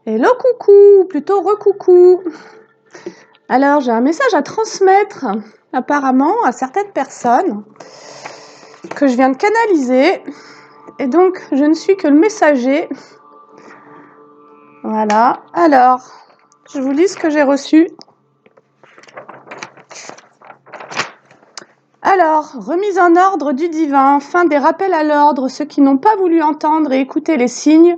Hello coucou, ou plutôt recoucou. Alors j'ai un message à transmettre apparemment à certaines personnes que je viens de canaliser et donc je ne suis que le messager. Voilà, alors je vous lis ce que j'ai reçu. Alors, remise en ordre du divin, fin des rappels à l'ordre, ceux qui n'ont pas voulu entendre et écouter les signes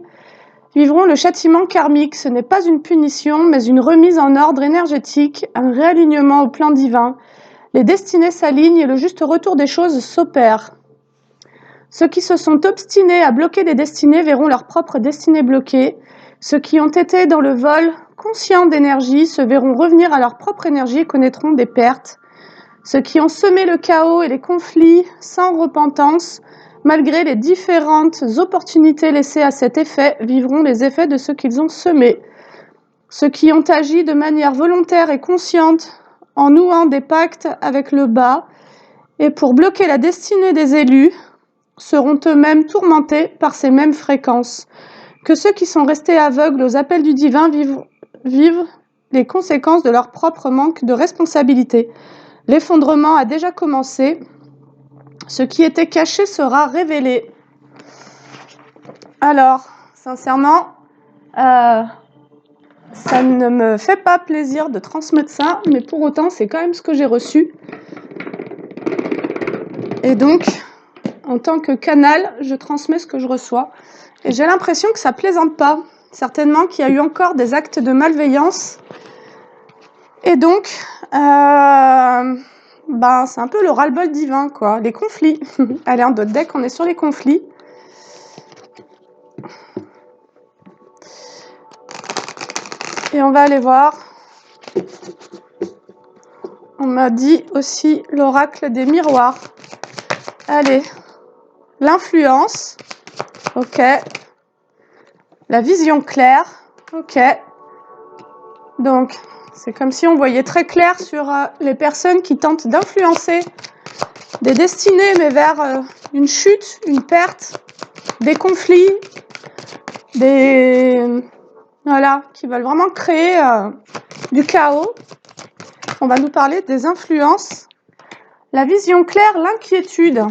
vivront le châtiment karmique. Ce n'est pas une punition, mais une remise en ordre énergétique, un réalignement au plan divin. Les destinées s'alignent et le juste retour des choses s'opère. Ceux qui se sont obstinés à bloquer des destinées verront leur propre destinée bloquée. Ceux qui ont été dans le vol conscient d'énergie se verront revenir à leur propre énergie et connaîtront des pertes. Ceux qui ont semé le chaos et les conflits sans repentance, malgré les différentes opportunités laissées à cet effet, vivront les effets de ce qu'ils ont semé. Ceux qui ont agi de manière volontaire et consciente, en nouant des pactes avec le bas, et pour bloquer la destinée des élus, seront eux-mêmes tourmentés par ces mêmes fréquences. Que ceux qui sont restés aveugles aux appels du divin vivent les conséquences de leur propre manque de responsabilité. L'effondrement a déjà commencé. Ce qui était caché sera révélé. Alors, sincèrement, ça ne me fait pas plaisir de transmettre ça, mais pour autant, c'est quand même ce que j'ai reçu. Et donc, en tant que canal, je transmets ce que je reçois. Et j'ai l'impression que ça plaisante pas. Certainement qu'il y a eu encore des actes de malveillance. Et donc, c'est un peu le ras-le-bol divin, quoi. Les conflits. Allez, en d'autres decks, on est sur les conflits. Et on va aller voir. On m'a dit aussi l'oracle des miroirs. Allez, l'influence. Ok. La vision claire. Ok. Donc, c'est comme si on voyait très clair sur les personnes qui tentent d'influencer des destinées, mais vers une chute, une perte, des conflits, voilà, qui veulent vraiment créer du chaos. On va nous parler des influences. La vision claire, l'inquiétude.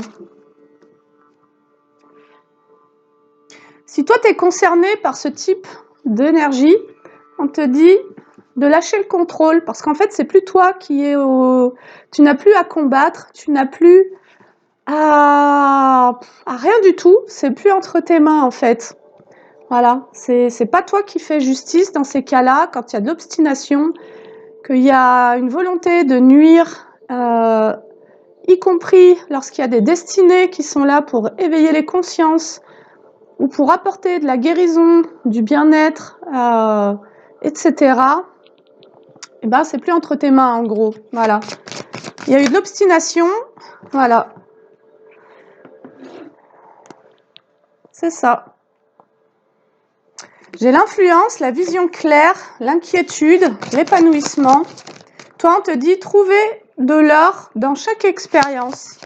Si toi, tu es concerné par ce type d'énergie, on te dit de lâcher le contrôle, parce qu'en fait, c'est plus toi qui es tu n'as plus à combattre, tu n'as plus à rien du tout, c'est plus entre tes mains, en fait. Voilà, c'est pas toi qui fais justice dans ces cas-là, quand il y a de l'obstination, qu'il y a une volonté de nuire, y compris lorsqu'il y a des destinées qui sont là pour éveiller les consciences, ou pour apporter de la guérison, du bien-être, etc., eh ben, c'est plus entre tes mains, en gros. Voilà. Il y a eu de l'obstination. Voilà. C'est ça. J'ai l'influence, la vision claire, l'inquiétude, l'épanouissement. Toi, on te dit trouver de l'or dans chaque expérience.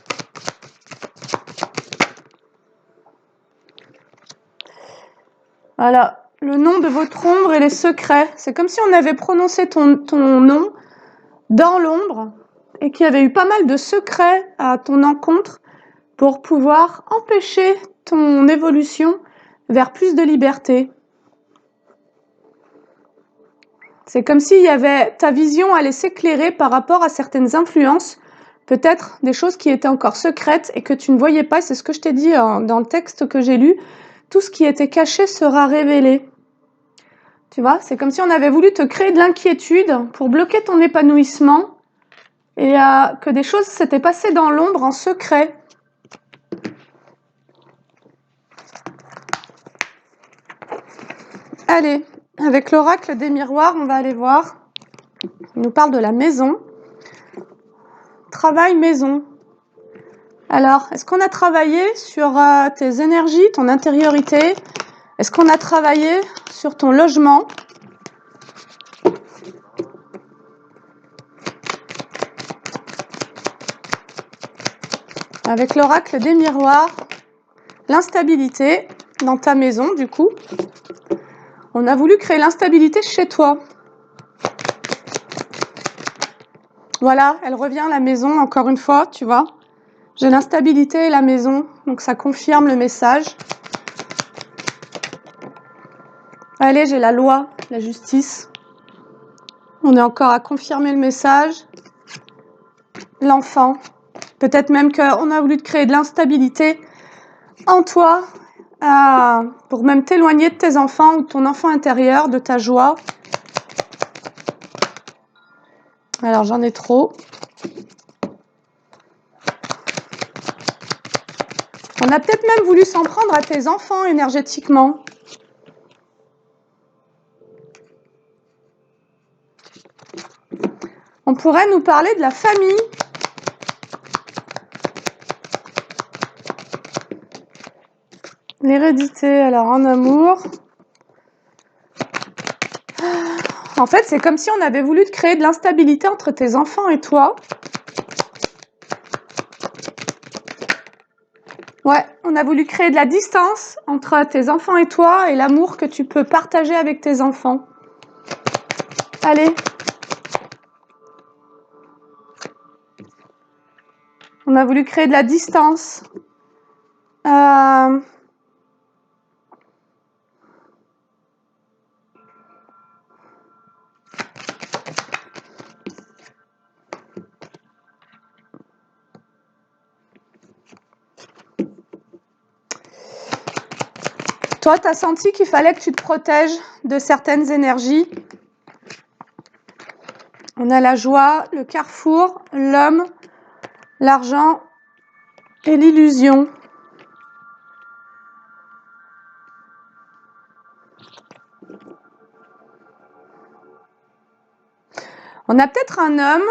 Voilà. Le nom de votre ombre et les secrets. C'est comme si on avait prononcé ton nom dans l'ombre et qu'il y avait eu pas mal de secrets à ton encontre pour pouvoir empêcher ton évolution vers plus de liberté. C'est comme s'il y avait ta vision allait s'éclairer par rapport à certaines influences, peut-être des choses qui étaient encore secrètes et que tu ne voyais pas. C'est ce que je t'ai dit dans le texte que j'ai lu. Tout ce qui était caché sera révélé. Tu vois, c'est comme si on avait voulu te créer de l'inquiétude pour bloquer ton épanouissement et que des choses s'étaient passées dans l'ombre en secret. Allez, avec l'oracle des miroirs, on va aller voir. Il nous parle de la maison. Travail maison. Alors, est-ce qu'on a travaillé sur tes énergies, ton intériorité? Est-ce qu'on a travaillé sur ton logement? Avec l'oracle des miroirs, l'instabilité dans ta maison, du coup. On a voulu créer l'instabilité chez toi. Voilà, elle revient à la maison encore une fois, tu vois. J'ai l'instabilité et la maison, donc ça confirme le message. Allez, j'ai la loi, la justice. On est encore à confirmer le message. L'enfant. Peut-être même qu'on a voulu te créer de l'instabilité en toi pour même t'éloigner de tes enfants ou de ton enfant intérieur, de ta joie. Alors j'en ai trop. On a peut-être même voulu s'en prendre à tes enfants énergétiquement. On pourrait nous parler de la famille. L'hérédité, alors en amour. En fait, c'est comme si on avait voulu te créer de l'instabilité entre tes enfants et toi. Ouais, on a voulu créer de la distance entre tes enfants et toi et l'amour que tu peux partager avec tes enfants. Allez. On a voulu créer de la distance. Toi, tu as senti qu'il fallait que tu te protèges de certaines énergies. On a la joie, le carrefour, l'homme, l'argent et l'illusion. On a peut-être un homme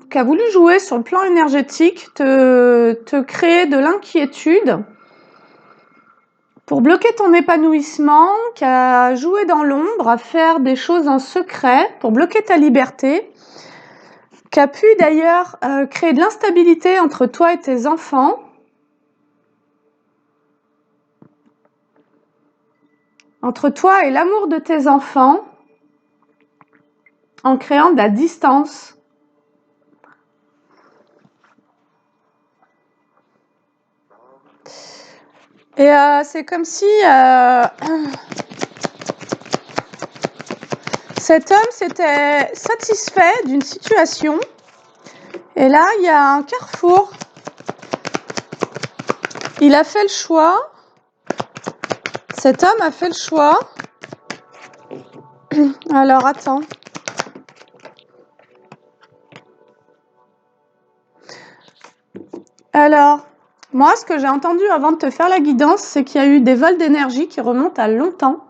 qui a voulu jouer sur le plan énergétique, te créer de l'inquiétude pour bloquer ton épanouissement, qui a joué dans l'ombre, à faire des choses en secret pour bloquer ta liberté, qui a pu d'ailleurs créer de l'instabilité entre toi et tes enfants, entre toi et l'amour de tes enfants, en créant de la distance. Et c'est comme si cet homme s'était satisfait d'une situation. Et là, il y a un carrefour. Il a fait le choix. Cet homme a fait le choix. Alors, attends. Alors, moi, ce que j'ai entendu avant de te faire la guidance, c'est qu'il y a eu des vols d'énergie qui remontent à longtemps,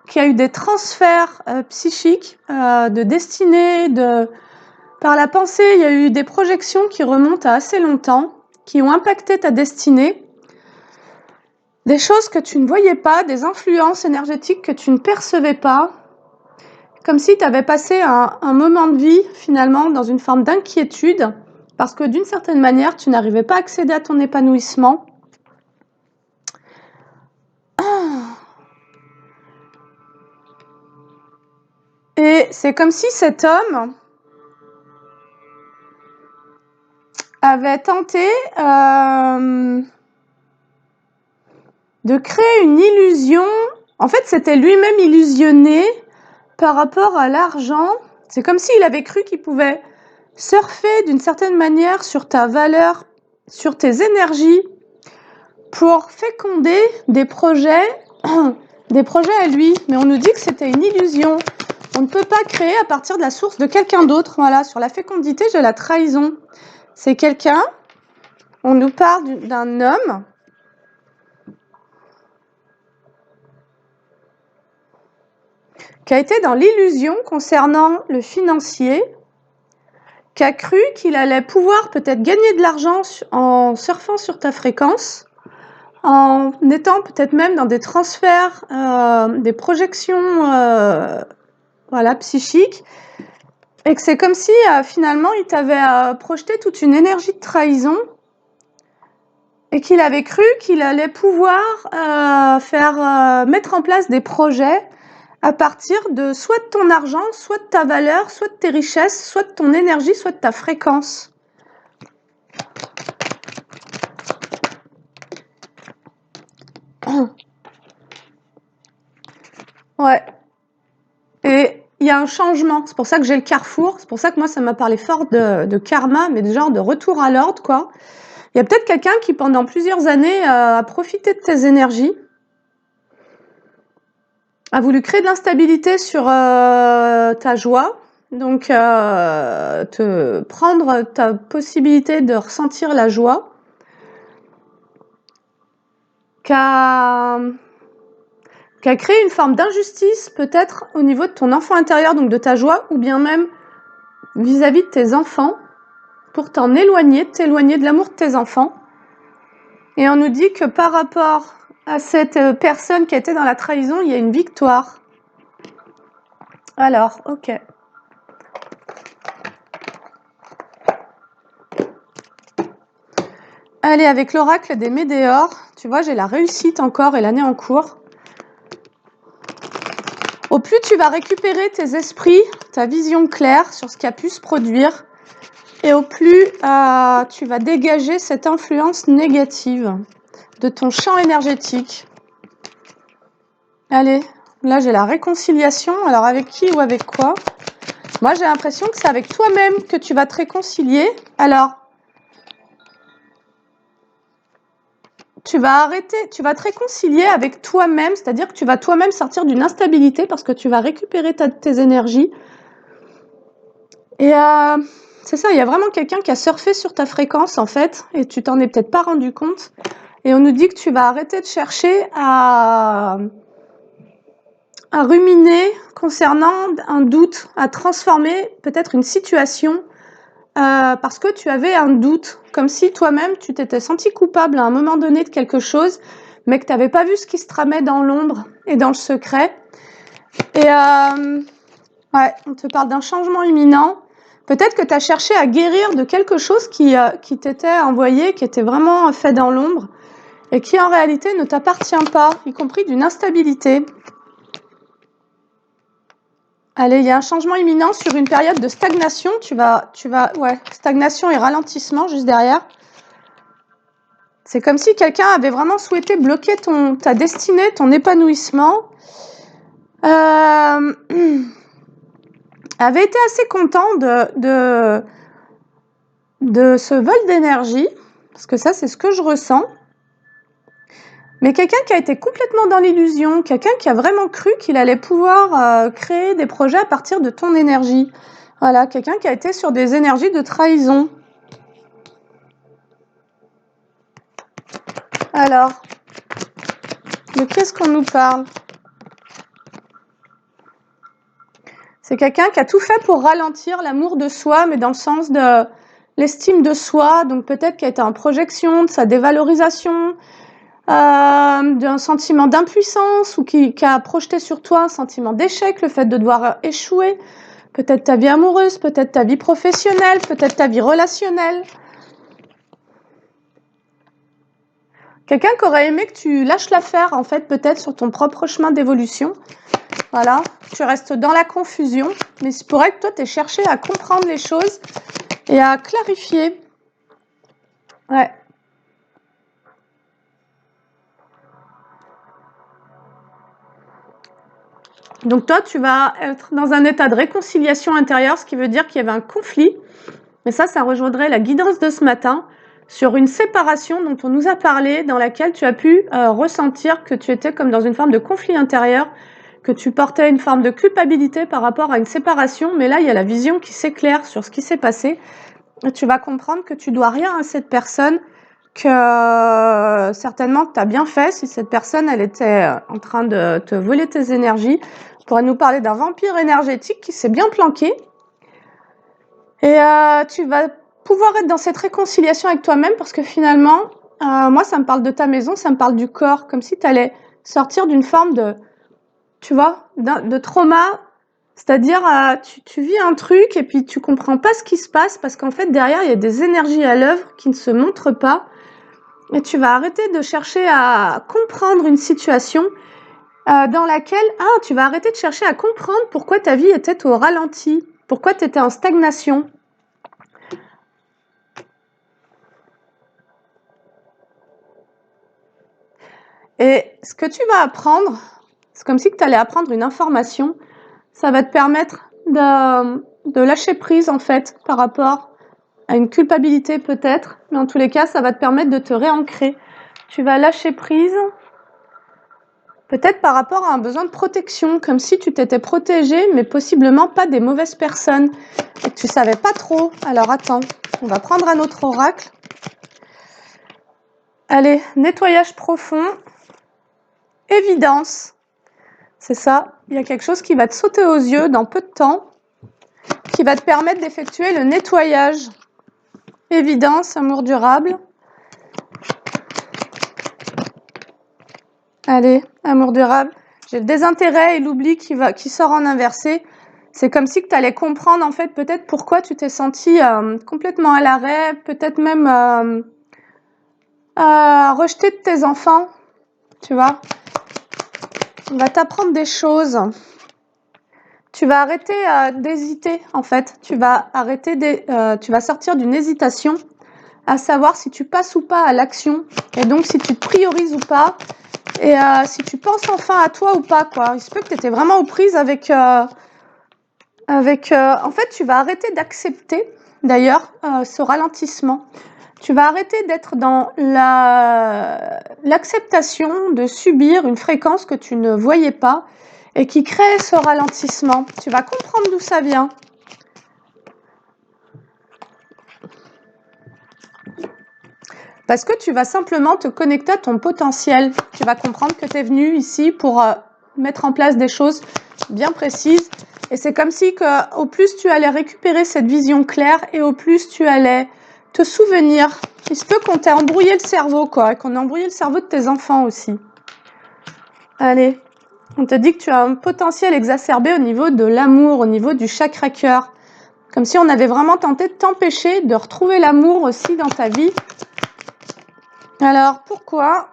qu'il y a eu des transferts psychiques, de destinée, par la pensée, il y a eu des projections qui remontent à assez longtemps, qui ont impacté ta destinée, des choses que tu ne voyais pas, des influences énergétiques que tu ne percevais pas, comme si tu avais passé un moment de vie, finalement, dans une forme d'inquiétude, parce que d'une certaine manière, tu n'arrivais pas à accéder à ton épanouissement. Et c'est comme si cet homme avait tenté de créer une illusion. En fait, c'était lui-même illusionné par rapport à l'argent. C'est comme s'il avait cru qu'il pouvait surfer d'une certaine manière sur ta valeur, sur tes énergies, pour féconder des projets à lui. Mais on nous dit que c'était une illusion. On ne peut pas créer à partir de la source de quelqu'un d'autre. Voilà, sur la fécondité, j'ai la trahison. C'est quelqu'un, on nous parle d'un homme qui a été dans l'illusion concernant le financier, qui a cru qu'il allait pouvoir peut-être gagner de l'argent en surfant sur ta fréquence, en étant peut-être même dans des transferts, des projections psychiques, et que c'est comme si finalement il t'avait projeté toute une énergie de trahison et qu'il avait cru qu'il allait pouvoir mettre en place des projets à partir de soit de ton argent, soit de ta valeur, soit de tes richesses, soit de ton énergie, soit de ta fréquence. Ouais. Et il y a un changement. C'est pour ça que j'ai le carrefour. C'est pour ça que moi, ça m'a parlé fort de karma, mais de genre de retour à l'ordre, quoi. Il y a peut-être quelqu'un qui, pendant plusieurs années, a profité de tes énergies, a voulu créer de l'instabilité sur ta joie, donc te prendre ta possibilité de ressentir la joie, qui a créé une forme d'injustice peut-être au niveau de ton enfant intérieur, donc de ta joie, ou bien même vis-à-vis de tes enfants, pour t'en éloigner, t'éloigner de l'amour de tes enfants. Et on nous dit que par rapport à cette personne qui a été dans la trahison, il y a une victoire. Alors, ok. Allez, avec l'oracle des météores, tu vois, j'ai la réussite encore et l'année en cours. Au plus tu vas récupérer tes esprits, ta vision claire sur ce qui a pu se produire, et au plus tu vas dégager cette influence négative de ton champ énergétique. Allez, là j'ai la réconciliation. Alors avec qui ou avec quoi? Moi j'ai l'impression que c'est avec toi-même que tu vas te réconcilier. Alors, tu vas te réconcilier avec toi-même, c'est-à-dire que tu vas toi-même sortir d'une instabilité parce que tu vas récupérer tes énergies. Et c'est ça, il y a vraiment quelqu'un qui a surfé sur ta fréquence en fait, et tu t'en es peut-être pas rendu compte. Et on nous dit que tu vas arrêter de chercher à ruminer concernant un doute, à transformer peut-être une situation parce que tu avais un doute, comme si toi-même tu t'étais senti coupable à un moment donné de quelque chose, mais que tu n'avais pas vu ce qui se tramait dans l'ombre et dans le secret. Et ouais, on te parle d'un changement imminent. Peut-être que tu as cherché à guérir de quelque chose qui t'était envoyé, qui était vraiment fait dans l'ombre, et qui en réalité ne t'appartient pas, y compris d'une instabilité. Allez, il y a un changement imminent sur une période de stagnation. Ouais, stagnation et ralentissement juste derrière. C'est comme si quelqu'un avait vraiment souhaité bloquer ta destinée, ton épanouissement. Avait été assez content de ce vol d'énergie, parce que ça, c'est ce que je ressens. Mais quelqu'un qui a été complètement dans l'illusion, quelqu'un qui a vraiment cru qu'il allait pouvoir créer des projets à partir de ton énergie. Voilà, quelqu'un qui a été sur des énergies de trahison. Alors, de qu'est-ce qu'on nous parle? C'est quelqu'un qui a tout fait pour ralentir l'amour de soi, mais dans le sens de l'estime de soi, donc peut-être qui a été en projection de sa dévalorisation, d'un sentiment d'impuissance, ou qui a projeté sur toi un sentiment d'échec, le fait de devoir échouer, peut-être ta vie amoureuse, peut-être ta vie professionnelle, peut-être ta vie relationnelle. Quelqu'un qui aurait aimé que tu lâches l'affaire, en fait, peut-être sur ton propre chemin d'évolution. Voilà, tu restes dans la confusion, mais il pourrait que toi, tu aies cherché à comprendre les choses et à clarifier. Ouais. Donc toi, tu vas être dans un état de réconciliation intérieure, ce qui veut dire qu'il y avait un conflit. Mais ça rejoindrait la guidance de ce matin sur une séparation dont on nous a parlé, dans laquelle tu as pu ressentir que tu étais comme dans une forme de conflit intérieur, que tu portais une forme de culpabilité par rapport à une séparation. Mais là, il y a la vision qui s'éclaire sur ce qui s'est passé. Et tu vas comprendre que tu dois rien à cette personne, que certainement que tu as bien fait si cette personne, elle était en train de te voler tes énergies. On pourrait nous parler d'un vampire énergétique qui s'est bien planqué. Et tu vas pouvoir être dans cette réconciliation avec toi-même parce que finalement, moi, ça me parle de ta maison, ça me parle du corps, comme si tu allais sortir d'une forme de, tu vois, de trauma. C'est-à-dire, tu vis un truc et puis tu comprends pas ce qui se passe parce qu'en fait, derrière, il y a des énergies à l'œuvre qui ne se montrent pas. Et tu vas arrêter de chercher à comprendre une situation dans laquelle... tu vas arrêter de chercher à comprendre pourquoi ta vie était au ralenti, pourquoi tu étais en stagnation. Et ce que tu vas apprendre, c'est comme si tu allais apprendre une information, ça va te permettre de lâcher prise en fait par rapport à une culpabilité peut-être, mais en tous les cas, ça va te permettre de te réancrer. Tu vas lâcher prise peut-être par rapport à un besoin de protection, comme si tu t'étais protégé, mais possiblement pas des mauvaises personnes, et que tu savais pas trop. Alors attends, on va prendre un autre oracle. Allez, nettoyage profond, évidence. C'est ça, il y a quelque chose qui va te sauter aux yeux dans peu de temps, qui va te permettre d'effectuer le nettoyage. Évidence, amour durable. Allez, amour durable. J'ai le désintérêt et l'oubli qui sort en inversé. C'est comme si tu allais comprendre en fait peut-être pourquoi tu t'es senti complètement à l'arrêt, peut-être même rejeté de tes enfants, tu vois. On va t'apprendre des choses. Tu vas arrêter d'hésiter en fait. Tu vas sortir d'une hésitation à savoir si tu passes ou pas à l'action, et donc si tu te priorises ou pas, et si tu penses enfin à toi ou pas, quoi. Il se peut que tu étais vraiment aux prises avec... en fait, tu vas arrêter d'accepter, d'ailleurs, ce ralentissement. Tu vas arrêter d'être dans l'acceptation de subir une fréquence que tu ne voyais pas et qui crée ce ralentissement. Tu vas comprendre d'où ça vient. Parce que tu vas simplement te connecter à ton potentiel. Tu vas comprendre que tu es venu ici pour mettre en place des choses bien précises. Et c'est comme si au plus tu allais récupérer cette vision claire et au plus tu allais te souvenir. Il se peut qu'on t'ait embrouillé le cerveau, quoi, et qu'on ait embrouillé le cerveau de tes enfants aussi. Allez, on te dit que tu as un potentiel exacerbé au niveau de l'amour, au niveau du chakra cœur. Comme si on avait vraiment tenté de t'empêcher de retrouver l'amour aussi dans ta vie. Alors, pourquoi?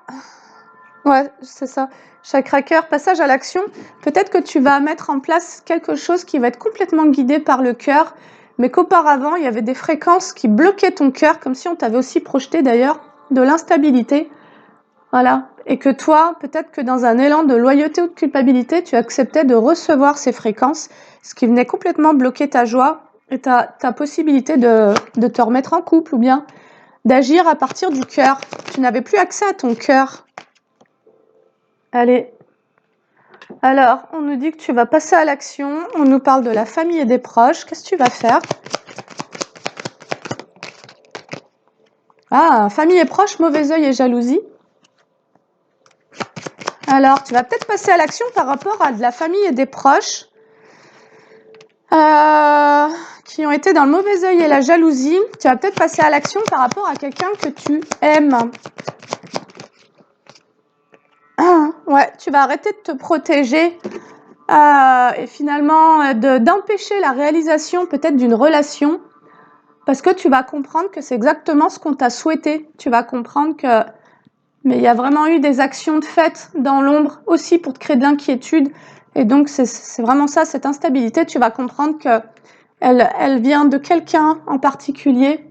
Ouais, c'est ça. Chakra cœur, passage à l'action. Peut-être que tu vas mettre en place quelque chose qui va être complètement guidé par le cœur, mais qu'auparavant, il y avait des fréquences qui bloquaient ton cœur, comme si on t'avait aussi projeté d'ailleurs de l'instabilité. Voilà. Et que toi, peut-être que dans un élan de loyauté ou de culpabilité, tu acceptais de recevoir ces fréquences, ce qui venait complètement bloquer ta joie et ta possibilité de te remettre en couple ou bien d'agir à partir du cœur. Tu n'avais plus accès à ton cœur. Allez. Alors, on nous dit que tu vas passer à l'action. On nous parle de la famille et des proches. Qu'est-ce que tu vas faire? Famille et proches, mauvais œil et jalousie. Alors, tu vas peut-être passer à l'action par rapport à de la famille et des proches qui ont été dans le mauvais œil et la jalousie. Tu vas peut-être passer à l'action par rapport à quelqu'un que tu aimes. Ouais, tu vas arrêter de te protéger et finalement d'empêcher la réalisation peut-être d'une relation parce que tu vas comprendre que c'est exactement ce qu'on t'a souhaité. Tu vas comprendre que mais il y a vraiment eu des actions de fait dans l'ombre aussi pour te créer de l'inquiétude. Et donc, c'est vraiment ça, cette instabilité. Tu vas comprendre que elle vient de quelqu'un en particulier.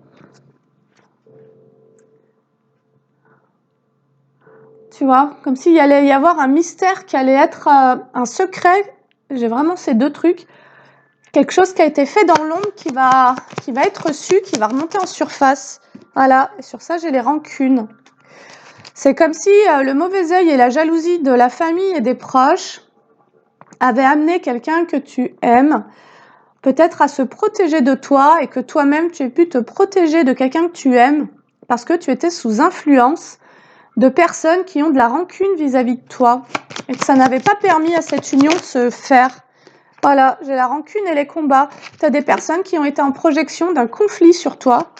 Tu vois, comme s'il allait y avoir un mystère qui allait être un secret. J'ai vraiment ces deux trucs. Quelque chose qui a été fait dans l'ombre qui va être reçu, qui va remonter en surface. Voilà, et sur ça, j'ai les rancunes. C'est comme si le mauvais œil et la jalousie de la famille et des proches avaient amené quelqu'un que tu aimes, peut-être à se protéger de toi et que toi-même tu aies pu te protéger de quelqu'un que tu aimes parce que tu étais sous influence de personnes qui ont de la rancune vis-à-vis de toi et que ça n'avait pas permis à cette union de se faire. Voilà, j'ai la rancune et les combats. Tu as des personnes qui ont été en projection d'un conflit sur toi.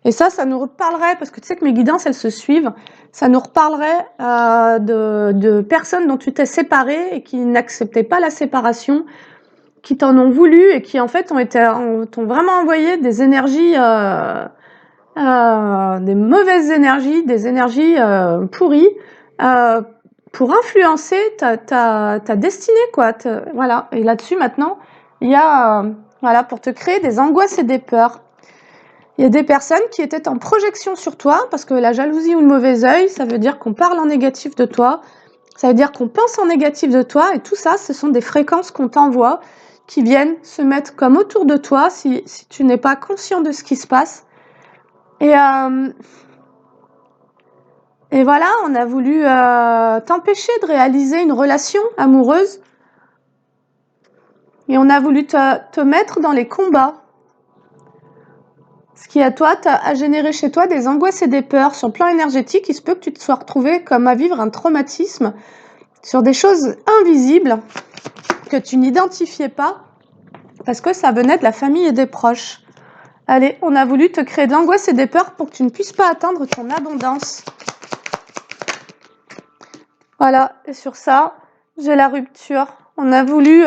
Et ça nous reparlerait, parce que tu sais que mes guidances, elles se suivent, ça nous reparlerait de personnes dont tu t'es séparé et qui n'acceptaient pas la séparation, qui t'en ont voulu et qui en fait t'ont vraiment envoyé des énergies des mauvaises énergies, des énergies pourries, pour influencer ta destinée, quoi. Voilà. Et là-dessus, maintenant, il y a, voilà, pour te créer des angoisses et des peurs. Il y a des personnes qui étaient en projection sur toi, parce que la jalousie ou le mauvais œil, ça veut dire qu'on parle en négatif de toi, ça veut dire qu'on pense en négatif de toi, et tout ça, ce sont des fréquences qu'on t'envoie, qui viennent se mettre comme autour de toi, si tu n'es pas conscient de ce qui se passe. Et voilà, on a voulu t'empêcher de réaliser une relation amoureuse, et on a voulu te mettre dans les combats. Ce qui, à toi, a généré chez toi des angoisses et des peurs. Sur le plan énergétique, il se peut que tu te sois retrouvé comme à vivre un traumatisme sur des choses invisibles que tu n'identifiais pas parce que ça venait de la famille et des proches. Allez, on a voulu te créer de l'angoisse et des peurs pour que tu ne puisses pas atteindre ton abondance. Voilà, et sur ça, j'ai la rupture. On a voulu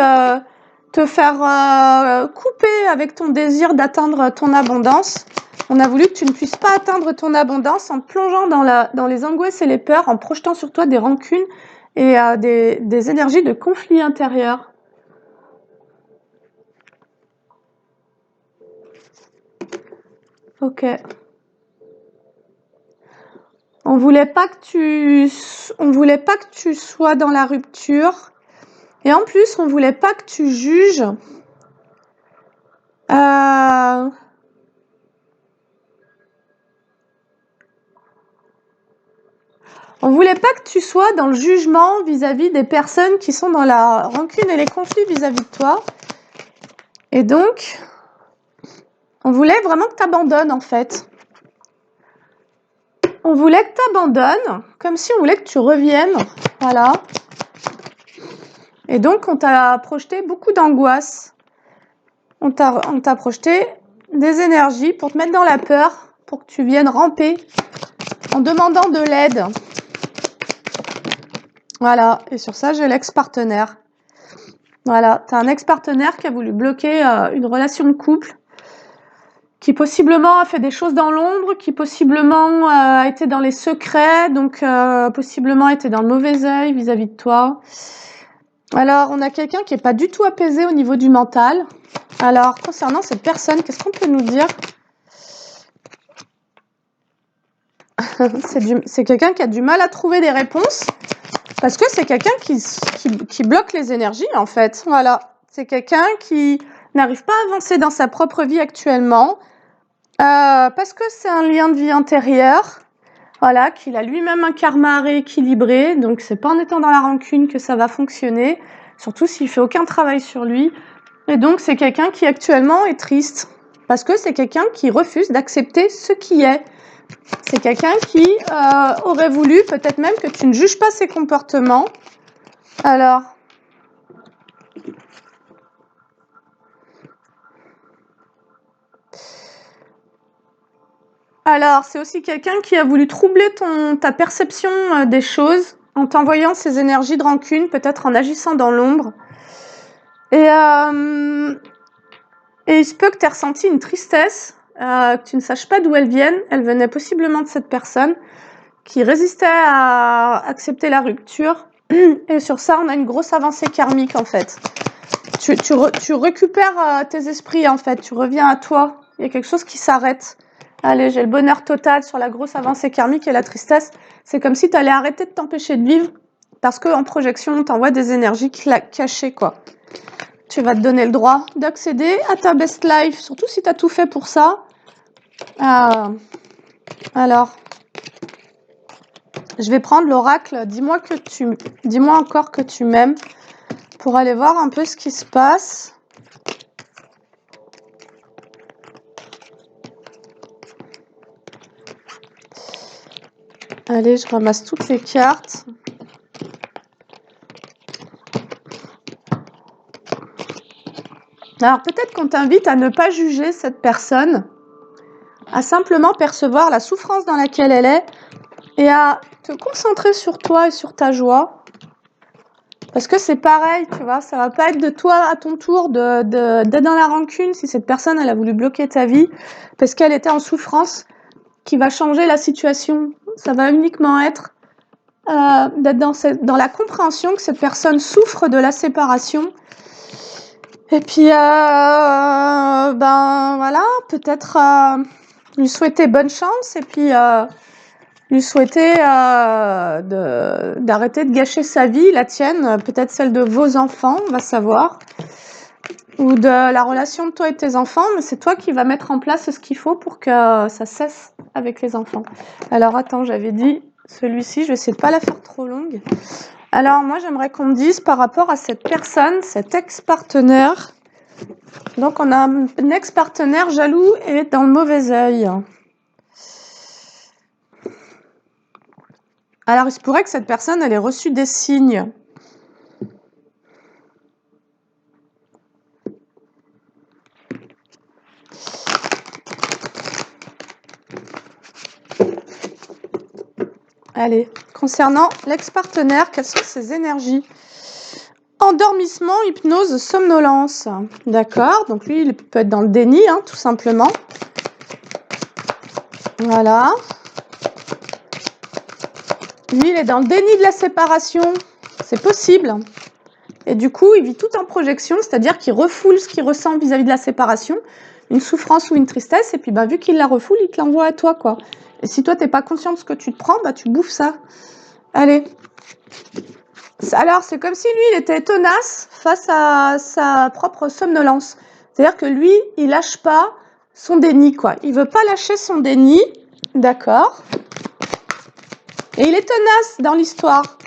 te faire couper avec ton désir d'atteindre ton abondance. On a voulu que tu ne puisses pas atteindre ton abondance en te plongeant dans les angoisses et les peurs, en projetant sur toi des rancunes et des énergies de conflit intérieur. Ok. On voulait pas que tu sois dans la rupture. Et en plus, on voulait pas que tu juges. On voulait pas que tu sois dans le jugement vis-à-vis des personnes qui sont dans la rancune et les conflits vis-à-vis de toi. Et donc, on voulait vraiment que tu abandonnes, en fait. On voulait que tu abandonnes, comme si on voulait que tu reviennes. Voilà. Et donc, on t'a projeté beaucoup d'angoisse. On t'a projeté des énergies pour te mettre dans la peur, pour que tu viennes ramper en demandant de l'aide. Voilà. Et sur ça, j'ai l'ex-partenaire. Voilà. Tu as un ex-partenaire qui a voulu bloquer une relation de couple, qui possiblement a fait des choses dans l'ombre, qui possiblement a été dans les secrets, donc possiblement était dans le mauvais œil vis-à-vis de toi. Alors, on a quelqu'un qui n'est pas du tout apaisé au niveau du mental. Alors, concernant cette personne, qu'est-ce qu'on peut nous dire? C'est quelqu'un qui a du mal à trouver des réponses, parce que c'est quelqu'un qui bloque les énergies, en fait. Voilà. C'est quelqu'un qui n'arrive pas à avancer dans sa propre vie actuellement, parce que c'est un lien de vie antérieur, voilà, qu'il a lui-même un karma à rééquilibrer, donc c'est pas en étant dans la rancune que ça va fonctionner, surtout s'il fait aucun travail sur lui. Et donc c'est quelqu'un qui actuellement est triste, parce que c'est quelqu'un qui refuse d'accepter ce qui est. C'est quelqu'un qui aurait voulu peut-être même que tu ne juges pas ses comportements. Alors, c'est aussi quelqu'un qui a voulu troubler ta perception des choses en t'envoyant ces énergies de rancune, peut-être en agissant dans l'ombre. Et il se peut que tu aies ressenti une tristesse, que tu ne saches pas d'où elle vienne. Elle venait possiblement de cette personne qui résistait à accepter la rupture. Et sur ça, on a une grosse avancée karmique, en fait. Tu récupères tes esprits, en fait. Tu reviens à toi. Il y a quelque chose qui s'arrête. Allez, j'ai le bonheur total sur la grosse avancée karmique et la tristesse. C'est comme si tu allais arrêter de t'empêcher de vivre parce qu'en projection, on t'envoie des énergies cachées, quoi. Tu vas te donner le droit d'accéder à ta best life, surtout si tu as tout fait pour ça. Alors, je vais prendre l'oracle. Dis-moi encore que tu m'aimes pour aller voir un peu ce qui se passe. Allez, je ramasse toutes les cartes. Alors peut-être qu'on t'invite à ne pas juger cette personne, à simplement percevoir la souffrance dans laquelle elle est et à te concentrer sur toi et sur ta joie. Parce que c'est pareil, tu vois, ça va pas être de toi à ton tour d'être dans la rancune si cette personne elle a voulu bloquer ta vie parce qu'elle était en souffrance. qui va changer la situation. Ça va uniquement être d'être dans la compréhension que cette personne souffre de la séparation. Et puis, ben voilà, peut-être lui souhaiter bonne chance et puis lui souhaiter d'arrêter de gâcher sa vie, la tienne, peut-être celle de vos enfants, on va savoir, ou de la relation de toi et tes enfants, mais c'est toi qui vas mettre en place ce qu'il faut pour que ça cesse avec les enfants. Alors attends, j'avais dit celui-ci, je ne sais pas la faire trop longue. Alors moi, j'aimerais qu'on me dise par rapport à cette personne, cet ex-partenaire. Donc on a un ex-partenaire jaloux et dans le mauvais œil. Alors il se pourrait que cette personne, elle ait reçu des signes. Allez, concernant l'ex-partenaire, quelles sont ses énergies? Endormissement, hypnose, somnolence. D'accord, donc lui, il peut être dans le déni, hein, tout simplement. Voilà. Lui, il est dans le déni de la séparation. C'est possible. Et du coup, il vit tout en projection, c'est-à-dire qu'il refoule ce qu'il ressent vis-à-vis de la séparation, une souffrance ou une tristesse, et puis vu qu'il la refoule, il te l'envoie à toi, quoi. Et si toi, t'es pas conscient de ce que tu te prends, tu bouffes ça. Allez. Alors, c'est comme si lui, il était tenace face à sa propre somnolence. C'est-à-dire que lui, il lâche pas son déni, quoi. Il veut pas lâcher son déni, d'accord. Et il est tenace dans l'histoire.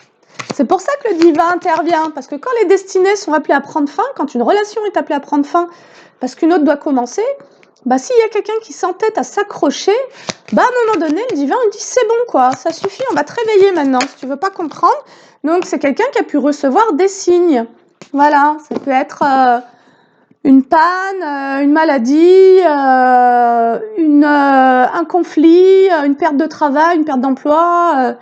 C'est pour ça que le divin intervient, parce que quand les destinées sont appelées à prendre fin, quand une relation est appelée à prendre fin, parce qu'une autre doit commencer, s'il y a quelqu'un qui s'entête à s'accrocher, à un moment donné, le divin il dit c'est bon quoi, ça suffit, on va te réveiller maintenant, si tu veux pas comprendre. Donc c'est quelqu'un qui a pu recevoir des signes. Voilà, ça peut être une panne, une maladie, un conflit, une perte de travail, une perte d'emploi,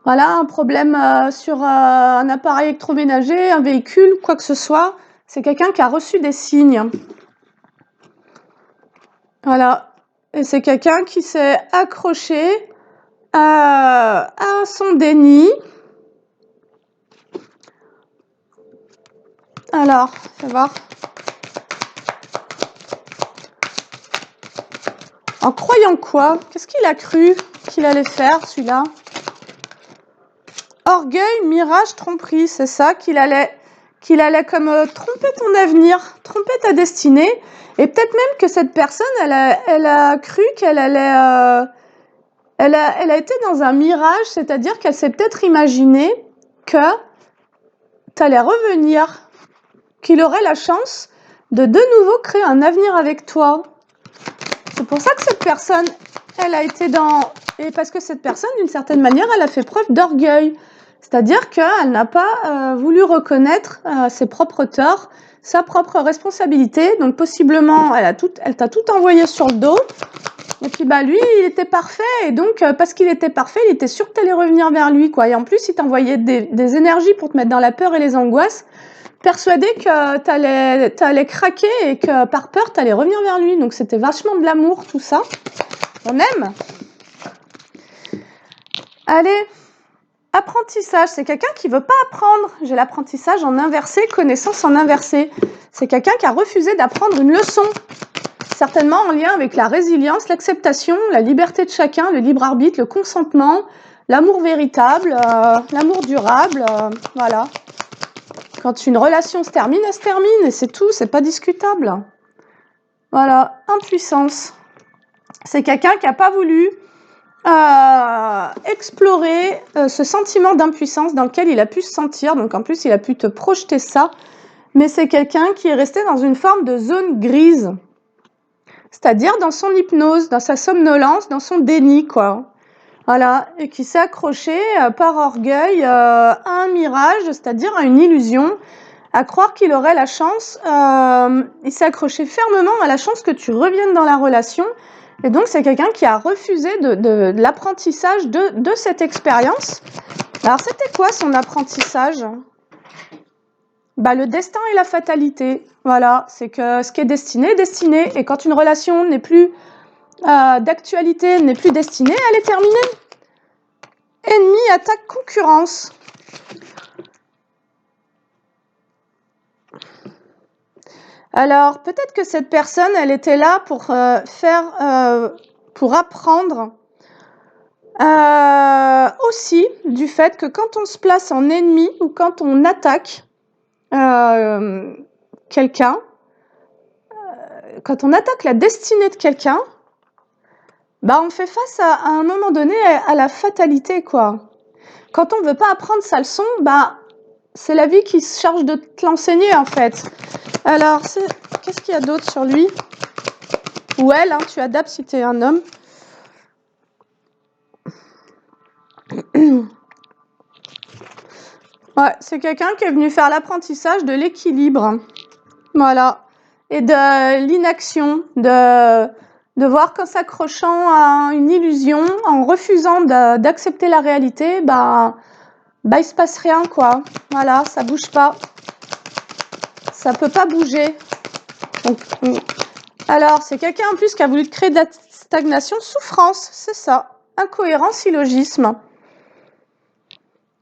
voilà, un problème sur un appareil électroménager, un véhicule, quoi que ce soit. C'est quelqu'un qui a reçu des signes. Voilà. Et c'est quelqu'un qui s'est accroché à son déni. Alors, on va voir. En croyant quoi? Qu'est-ce qu'il a cru qu'il allait faire, celui-là? Orgueil, mirage, tromperie, c'est ça, qu'il allait comme tromper ton avenir, tromper ta destinée, et peut-être même que cette personne, elle a cru qu'elle allait, elle a été dans un mirage, c'est-à-dire qu'elle s'est peut-être imaginé que tu allais revenir, qu'il aurait la chance de nouveau créer un avenir avec toi. C'est pour ça que cette personne, elle a été et parce que cette personne, d'une certaine manière, elle a fait preuve d'orgueil. C'est-à-dire qu'elle n'a pas voulu reconnaître ses propres torts, sa propre responsabilité. Donc possiblement, elle t'a tout envoyé sur le dos. Et puis lui, il était parfait. Et donc, parce qu'il était parfait, il était sûr que tu allais revenir vers lui, quoi. Et en plus, il t'envoyait des énergies pour te mettre dans la peur et les angoisses, persuadé que t'allais craquer et que par peur, t'allais revenir vers lui. Donc c'était vachement de l'amour, tout ça. On aime. Allez. Apprentissage, c'est quelqu'un qui veut pas apprendre. J'ai l'apprentissage en inversé, connaissance en inversé. C'est quelqu'un qui a refusé d'apprendre une leçon. Certainement en lien avec la résilience, l'acceptation, la liberté de chacun, le libre arbitre, le consentement, l'amour véritable, l'amour durable, voilà. Quand une relation se termine, elle se termine et c'est tout, c'est pas discutable. Voilà, impuissance. C'est quelqu'un qui n'a pas voulu explorer ce sentiment d'impuissance dans lequel il a pu se sentir, donc en plus il a pu te projeter ça, mais c'est quelqu'un qui est resté dans une forme de zone grise, c'est-à-dire dans son hypnose, dans sa somnolence, dans son déni, quoi. Voilà, et qui s'est accroché par orgueil à un mirage, c'est-à-dire à une illusion, à croire qu'il aurait la chance, il s'est accroché fermement à la chance que tu reviennes dans la relation. Et donc, c'est quelqu'un qui a refusé de l'apprentissage de cette expérience. Alors, c'était quoi son apprentissage? Le destin et la fatalité. Voilà, c'est que ce qui est destiné est destiné. Et quand une relation n'est plus d'actualité n'est plus destinée, elle est terminée. Ennemi, attaque, concurrence. Alors, peut-être que cette personne, elle était là pour pour apprendre aussi du fait que quand on se place en ennemi ou quand on attaque quelqu'un, quand on attaque la destinée de quelqu'un, bah on fait face à un moment donné à la fatalité, quoi. Quand on ne veut pas apprendre sa leçon, bah c'est la vie qui se charge de te l'enseigner, en fait. Alors, qu'est-ce qu'il y a d'autre sur lui? Ou elle, hein, tu adaptes si tu es un homme. Ouais, c'est quelqu'un qui est venu faire l'apprentissage de l'équilibre. Voilà. Et de l'inaction, de voir qu'en s'accrochant à une illusion, en refusant d'accepter la réalité, bah il se passe rien, quoi. Voilà, ça bouge pas. Ça peut pas bouger. Donc, alors, c'est quelqu'un en plus qui a voulu créer de la stagnation, souffrance, c'est ça. Incohérence, illogisme.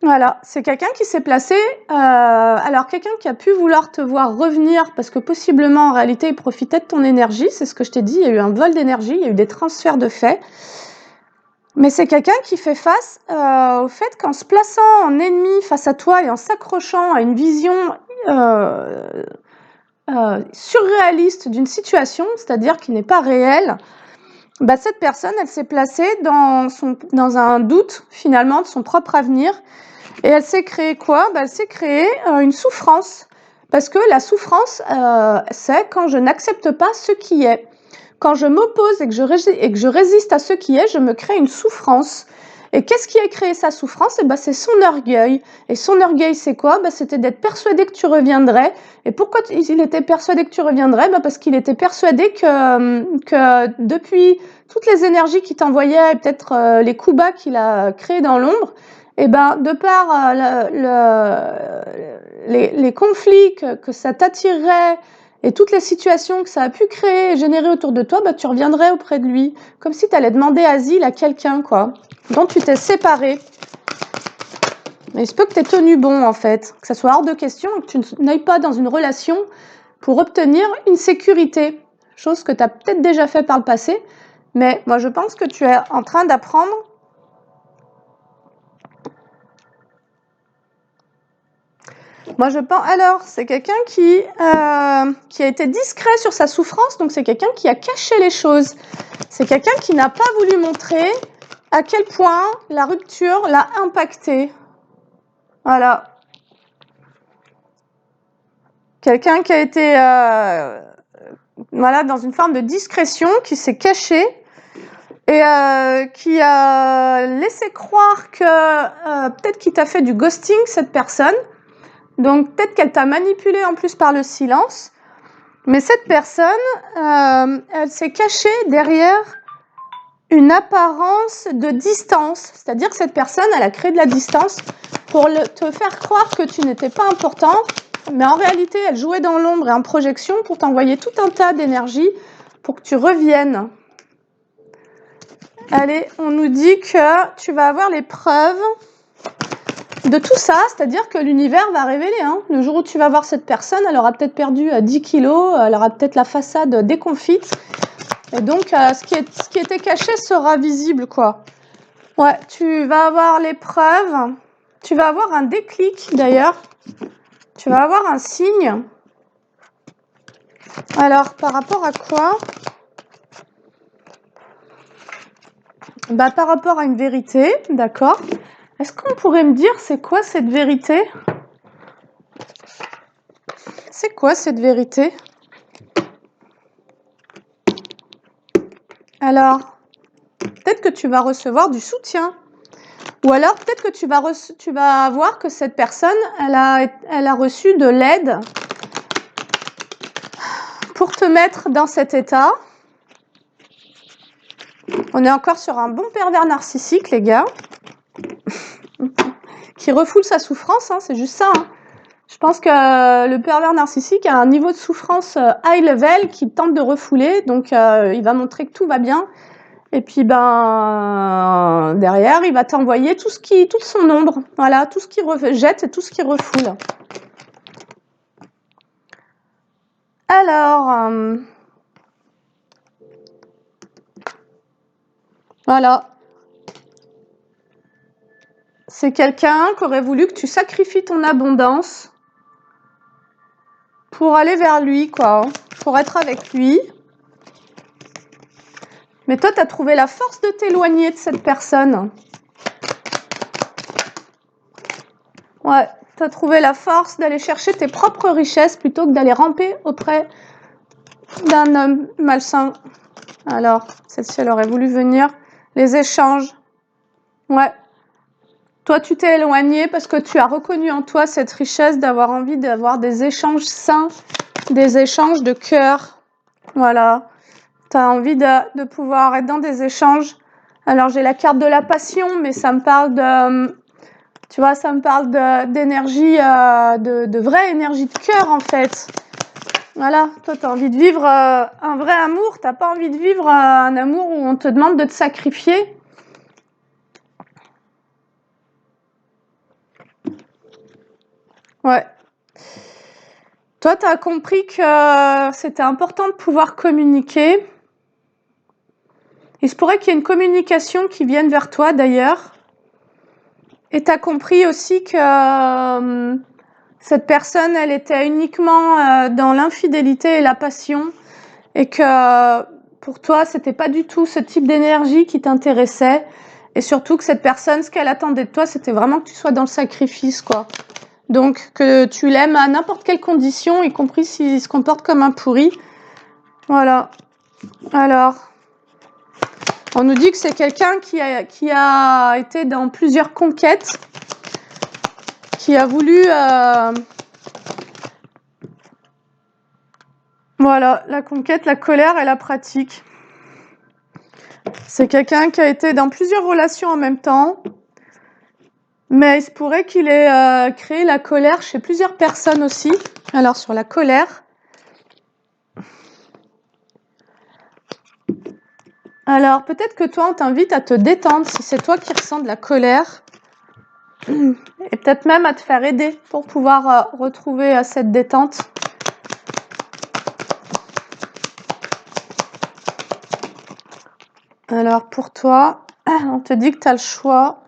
Voilà, c'est quelqu'un qui s'est placé, alors quelqu'un qui a pu vouloir te voir revenir parce que possiblement en réalité il profitait de ton énergie, c'est ce que je t'ai dit, il y a eu un vol d'énergie, il y a eu des transferts de faits, mais c'est quelqu'un qui fait face au fait qu'en se plaçant en ennemi face à toi et en s'accrochant à une vision surréaliste d'une situation, c'est-à-dire qui n'est pas réelle, bah, cette personne elle s'est placée dans un doute finalement de son propre avenir. Et elle s'est créée quoi? Elle s'est créée une souffrance. Parce que la souffrance, c'est quand je n'accepte pas ce qui est. Quand je m'oppose et que je résiste à ce qui est, je me crée une souffrance. Et qu'est-ce qui a créé sa souffrance? C'est son orgueil. Et son orgueil, c'est quoi? C'était d'être persuadé que tu reviendrais. Et pourquoi il était persuadé que tu reviendrais? Parce qu'il était persuadé que depuis toutes les énergies qu'il t'envoyait et peut-être les coups bas qu'il a créés dans l'ombre, et de par les conflits que ça t'attirerait et toutes les situations que ça a pu créer et générer autour de toi, tu reviendrais auprès de lui. Comme si tu allais demander asile à quelqu'un, quoi, dont tu t'es séparé. Mais il se peut que tu aies tenu bon, en fait, que ça soit hors de question et que tu n'ailles pas dans une relation pour obtenir une sécurité. Chose que tu as peut-être déjà fait par le passé, mais moi je pense que tu es en train d'apprendre. Moi, je pense. Alors, c'est quelqu'un qui a été discret sur sa souffrance, donc c'est quelqu'un qui a caché les choses. C'est quelqu'un qui n'a pas voulu montrer à quel point la rupture l'a impacté. Voilà. Quelqu'un qui a été dans une forme de discrétion, qui s'est caché et qui a laissé croire que peut-être qu'il t'a fait du ghosting, cette personne. Donc peut-être qu'elle t'a manipulé en plus par le silence, mais cette personne, elle s'est cachée derrière une apparence de distance. C'est-à-dire que cette personne, elle a créé de la distance pour te faire croire que tu n'étais pas important, mais en réalité, elle jouait dans l'ombre et en projection pour t'envoyer tout un tas d'énergie pour que tu reviennes. Allez, on nous dit que tu vas avoir les preuves de tout ça, c'est-à-dire que l'univers va révéler. Le jour où tu vas voir cette personne, elle aura peut-être perdu 10 kilos, elle aura peut-être la façade déconfite. Et donc, ce qui était caché sera visible, quoi. Ouais, tu vas avoir les preuves. Tu vas avoir un déclic, d'ailleurs. Tu vas avoir un signe. Alors, par rapport à quoi? Par rapport à une vérité, d'accord. Est-ce qu'on pourrait me dire c'est quoi cette vérité? C'est quoi cette vérité? Alors, peut-être que tu vas recevoir du soutien. Ou alors, peut-être que tu vas voir que cette personne, elle a reçu de l'aide pour te mettre dans cet état. On est encore sur un bon pervers narcissique, les gars, qui refoule sa souffrance, c'est juste ça. Je pense que le pervers narcissique a un niveau de souffrance high level qu'il tente de refouler, donc il va montrer que tout va bien. Et puis derrière, il va t'envoyer toute son ombre, voilà, tout ce qu'il rejette et tout ce qu'il refoule. Alors, voilà. C'est quelqu'un qui aurait voulu que tu sacrifies ton abondance pour aller vers lui, quoi, pour être avec lui. Mais toi, tu as trouvé la force de t'éloigner de cette personne. Ouais, tu as trouvé la force d'aller chercher tes propres richesses plutôt que d'aller ramper auprès d'un homme malsain. Alors, celle-ci, elle aurait voulu venir. Les échanges. Ouais. Toi, tu t'es éloigné parce que tu as reconnu en toi cette richesse d'avoir envie d'avoir des échanges sains, des échanges de cœur. Voilà. Tu as envie de pouvoir être dans des échanges. Alors, j'ai la carte de la passion, mais ça me parle de... Tu vois, ça me parle d'énergie, de vraie énergie de cœur, en fait. Voilà, toi, tu as envie de vivre un vrai amour. Tu n'as pas envie de vivre un amour où on te demande de te sacrifier. Ouais. Toi, tu as compris que c'était important de pouvoir communiquer. Il se pourrait qu'il y ait une communication qui vienne vers toi, d'ailleurs. Et tu as compris aussi que cette personne, elle était uniquement dans l'infidélité et la passion. Et que pour toi, c'était pas du tout ce type d'énergie qui t'intéressait. Et surtout que cette personne, ce qu'elle attendait de toi, c'était vraiment que tu sois dans le sacrifice, quoi. Donc, que tu l'aimes à n'importe quelle condition, y compris s'il se comporte comme un pourri. Voilà. Alors, on nous dit que c'est quelqu'un qui a été dans plusieurs conquêtes, qui a voulu... Voilà, la conquête, la colère et la pratique. C'est quelqu'un qui a été dans plusieurs relations en même temps, mais il se pourrait qu'il ait créé la colère chez plusieurs personnes aussi. Alors, sur la colère... Alors, peut-être que toi, on t'invite à te détendre si c'est toi qui ressens de la colère. Et peut-être même à te faire aider pour pouvoir retrouver cette détente. Alors, pour toi, on te dit que tu as le choix.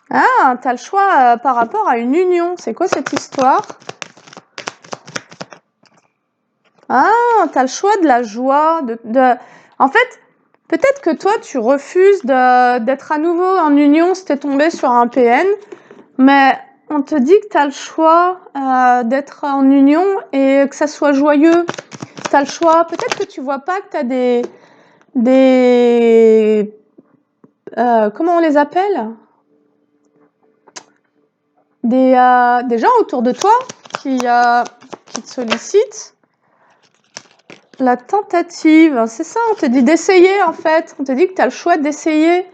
Ah, tu as le choix par rapport à une union. C'est quoi cette histoire ? Ah, tu as le choix de la joie. En fait, peut-être que toi, tu refuses d'être à nouveau en union si tu es tombé sur un PN, mais on te dit que tu as le choix d'être en union et que ça soit joyeux. Tu as le choix. Peut-être que tu vois pas que tu as comment on les appelle ? Des gens autour de toi qui te sollicitent. La tentative, c'est ça, on te dit d'essayer en fait. On te dit que tu as le choix d'essayer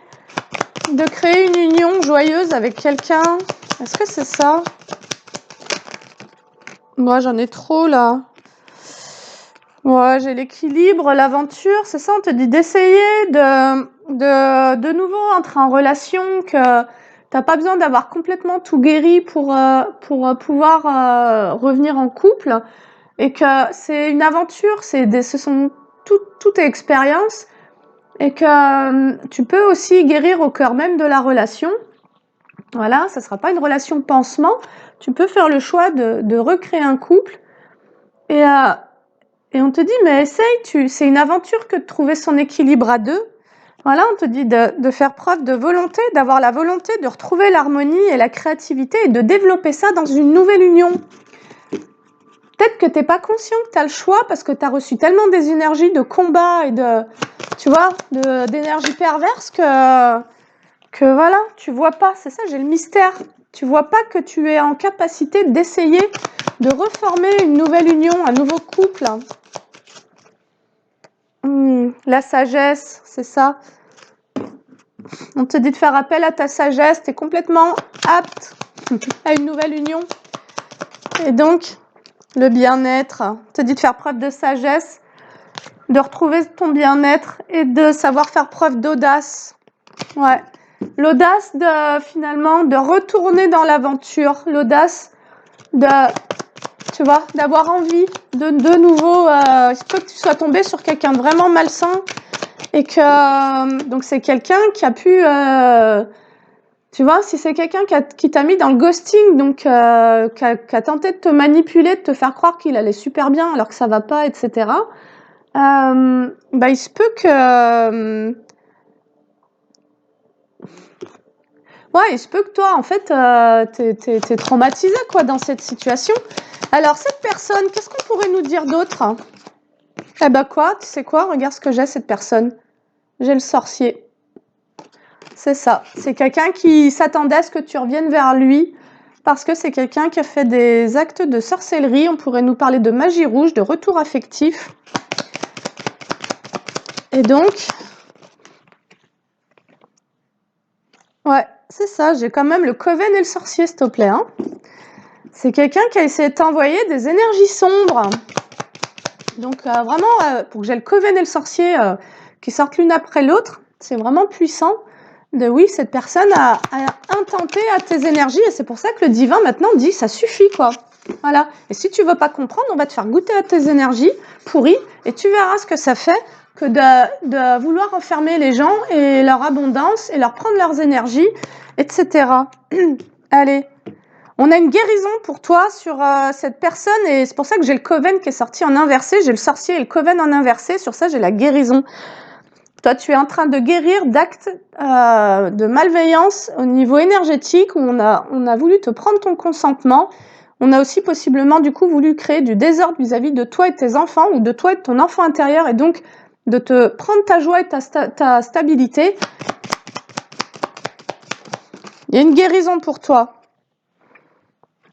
de créer une union joyeuse avec quelqu'un. Est-ce que c'est ça ? Moi, j'en ai trop là. Ouais, j'ai l'équilibre, l'aventure, c'est ça, on te dit d'essayer de nouveau entrer en relation, que t'as pas besoin d'avoir complètement tout guéri pour pouvoir revenir en couple, et que c'est une aventure, ce sont toutes tes expériences, et que tu peux aussi guérir au cœur même de la relation. Voilà, ça sera pas une relation pansement, tu peux faire le choix de recréer un couple, et on te dit, mais essaye, c'est une aventure que de trouver son équilibre à deux. Voilà, on te dit de faire preuve de volonté, d'avoir la volonté de retrouver l'harmonie et la créativité et de développer ça dans une nouvelle union. Peut-être que tu n'es pas conscient que tu as le choix parce que tu as reçu tellement des énergies de combat et d'énergie perverse que voilà, tu vois pas, c'est ça, j'ai le mystère. Tu vois pas que tu es en capacité d'essayer de reformer une nouvelle union, un nouveau couple. La sagesse, c'est ça. On te dit de faire appel à ta sagesse, tu es complètement apte à une nouvelle union. Et donc, le bien-être, on te dit de faire preuve de sagesse, de retrouver ton bien-être et de savoir faire preuve d'audace. Ouais. L'audace finalement, de retourner dans l'aventure. L'audace tu vois, d'avoir envie de nouveau. Il se peut que tu sois tombé sur quelqu'un de vraiment malsain et que donc c'est quelqu'un qui a pu tu vois, si c'est quelqu'un qui t'a mis dans le ghosting, donc qui a tenté de te manipuler, de te faire croire qu'il allait super bien alors que ça va pas, etc. Il se peut que il se peut que toi, en fait, t'es traumatisé quoi dans cette situation. Alors cette personne, qu'est-ce qu'on pourrait nous dire d'autre? Eh ben quoi, tu sais quoi? Regarde ce que j'ai cette personne. J'ai le sorcier. C'est ça. C'est quelqu'un qui s'attendait à ce que tu reviennes vers lui parce que c'est quelqu'un qui a fait des actes de sorcellerie. On pourrait nous parler de magie rouge, de retour affectif. Et donc, ouais, c'est ça. J'ai quand même le coven et le sorcier, s'il te plaît. Hein. C'est quelqu'un qui a essayé de t'envoyer des énergies sombres. Donc vraiment, pour que j'ai le coven et le sorcier qui sortent l'une après l'autre, c'est vraiment puissant. Oui, cette personne a intenté à tes énergies et c'est pour ça que le divin maintenant dit ça suffit quoi. Voilà. Et si tu veux pas comprendre, on va te faire goûter à tes énergies pourries et tu verras ce que ça fait que de vouloir enfermer les gens et leur abondance et leur prendre leurs énergies, etc. Allez. On a une guérison pour toi sur cette personne et c'est pour ça que j'ai le coven qui est sorti en inversé. J'ai le sorcier et le coven en inversé. Sur ça, j'ai la guérison. Toi, tu es en train de guérir d'actes de malveillance au niveau énergétique où on a voulu te prendre ton consentement. On a aussi possiblement du coup voulu créer du désordre vis-à-vis de toi et de tes enfants ou de toi et de ton enfant intérieur et donc de te prendre ta joie et ta stabilité. Il y a une guérison pour toi.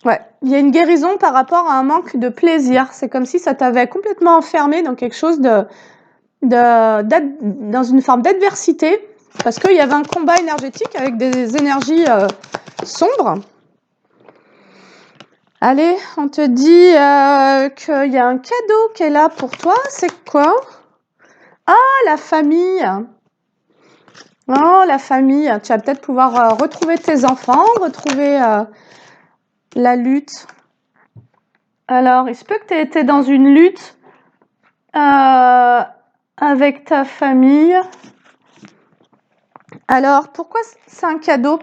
Ouais, il y a une guérison par rapport à un manque de plaisir. C'est comme si ça t'avait complètement enfermé dans quelque chose dans une forme d'adversité, parce qu'il y avait un combat énergétique avec des énergies sombres. Allez, on te dit qu'il y a un cadeau qui est là pour toi. C'est quoi? Ah, la famille. Oh, la famille. Tu vas peut-être pouvoir retrouver tes enfants, retrouver la lutte. Alors, il se peut que tu aies été dans une lutte avec ta famille. Alors, pourquoi c'est un cadeau?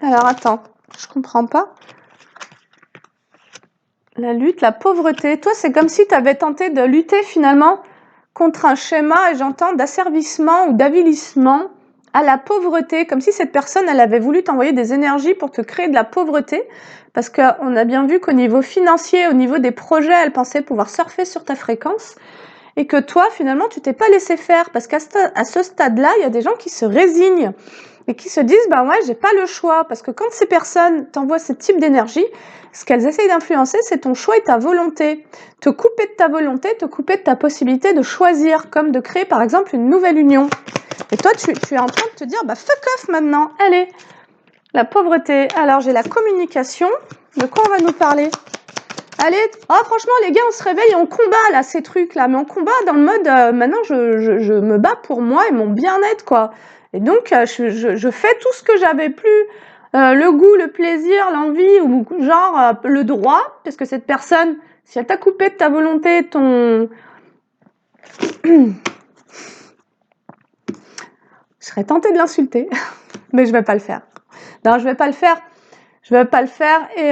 Alors, attends, je comprends pas. La lutte, la pauvreté. Toi, c'est comme si tu avais tenté de lutter finalement contre un schéma, et j'entends, d'asservissement ou d'avilissement à la pauvreté, comme si cette personne, elle avait voulu t'envoyer des énergies pour te créer de la pauvreté, parce qu'on a bien vu qu'au niveau financier, au niveau des projets, elle pensait pouvoir surfer sur ta fréquence, et que toi, finalement, tu t'es pas laissé faire, parce qu'à ce stade-là, il y a des gens qui se résignent, et qui se disent, bah ouais, j'ai pas le choix, parce que quand ces personnes t'envoient ce type d'énergie, ce qu'elles essayent d'influencer, c'est ton choix et ta volonté. Te couper de ta volonté, te couper de ta possibilité de choisir, comme de créer par exemple une nouvelle union. Et toi, tu es en train de te dire, bah fuck off maintenant, allez. La pauvreté. Alors, j'ai la communication. De quoi on va nous parler? Allez, oh, franchement, les gars, on se réveille et on combat là, ces trucs-là. Mais on combat dans le mode, maintenant, je me bats pour moi et mon bien-être, quoi. Et donc, je fais tout ce que j'avais plus, le goût, le plaisir, l'envie, ou genre le droit, parce que cette personne, si elle t'a coupé de ta volonté, je serais tentée de l'insulter, mais je vais pas le faire. Non, je vais pas le faire. Je vais pas le faire. Et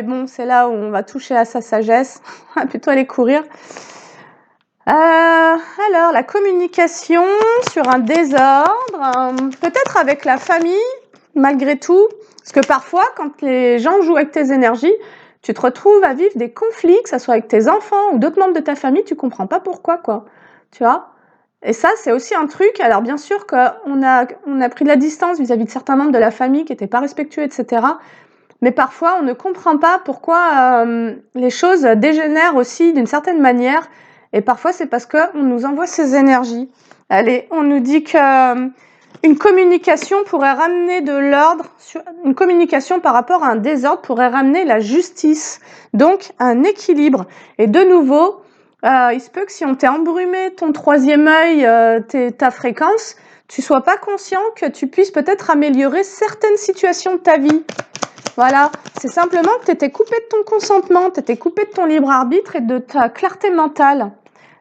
bon, c'est là où on va toucher à sa sagesse. On va plutôt aller courir. Alors, la communication sur un désordre, peut-être avec la famille, malgré tout. Parce que parfois, quand les gens jouent avec tes énergies, tu te retrouves à vivre des conflits, que ce soit avec tes enfants ou d'autres membres de ta famille, tu comprends pas pourquoi, quoi. Tu vois? Et ça, c'est aussi un truc. Alors, bien sûr qu'on a pris de la distance vis-à-vis de certains membres de la famille qui n'étaient pas respectueux, etc. Mais parfois, on ne comprend pas pourquoi les choses dégénèrent aussi d'une certaine manière. Et parfois, c'est parce qu'on nous envoie ces énergies. Allez, on nous dit que Une communication pourrait ramener de l'ordre, une communication par rapport à un désordre pourrait ramener la justice, donc un équilibre. Et de nouveau, il se peut que si on t'ait embrumé ton troisième œil, ta fréquence, tu sois pas conscient que tu puisses peut-être améliorer certaines situations de ta vie. Voilà, c'est simplement que tu étais coupé de ton consentement, tu étais coupé de ton libre arbitre et de ta clarté mentale.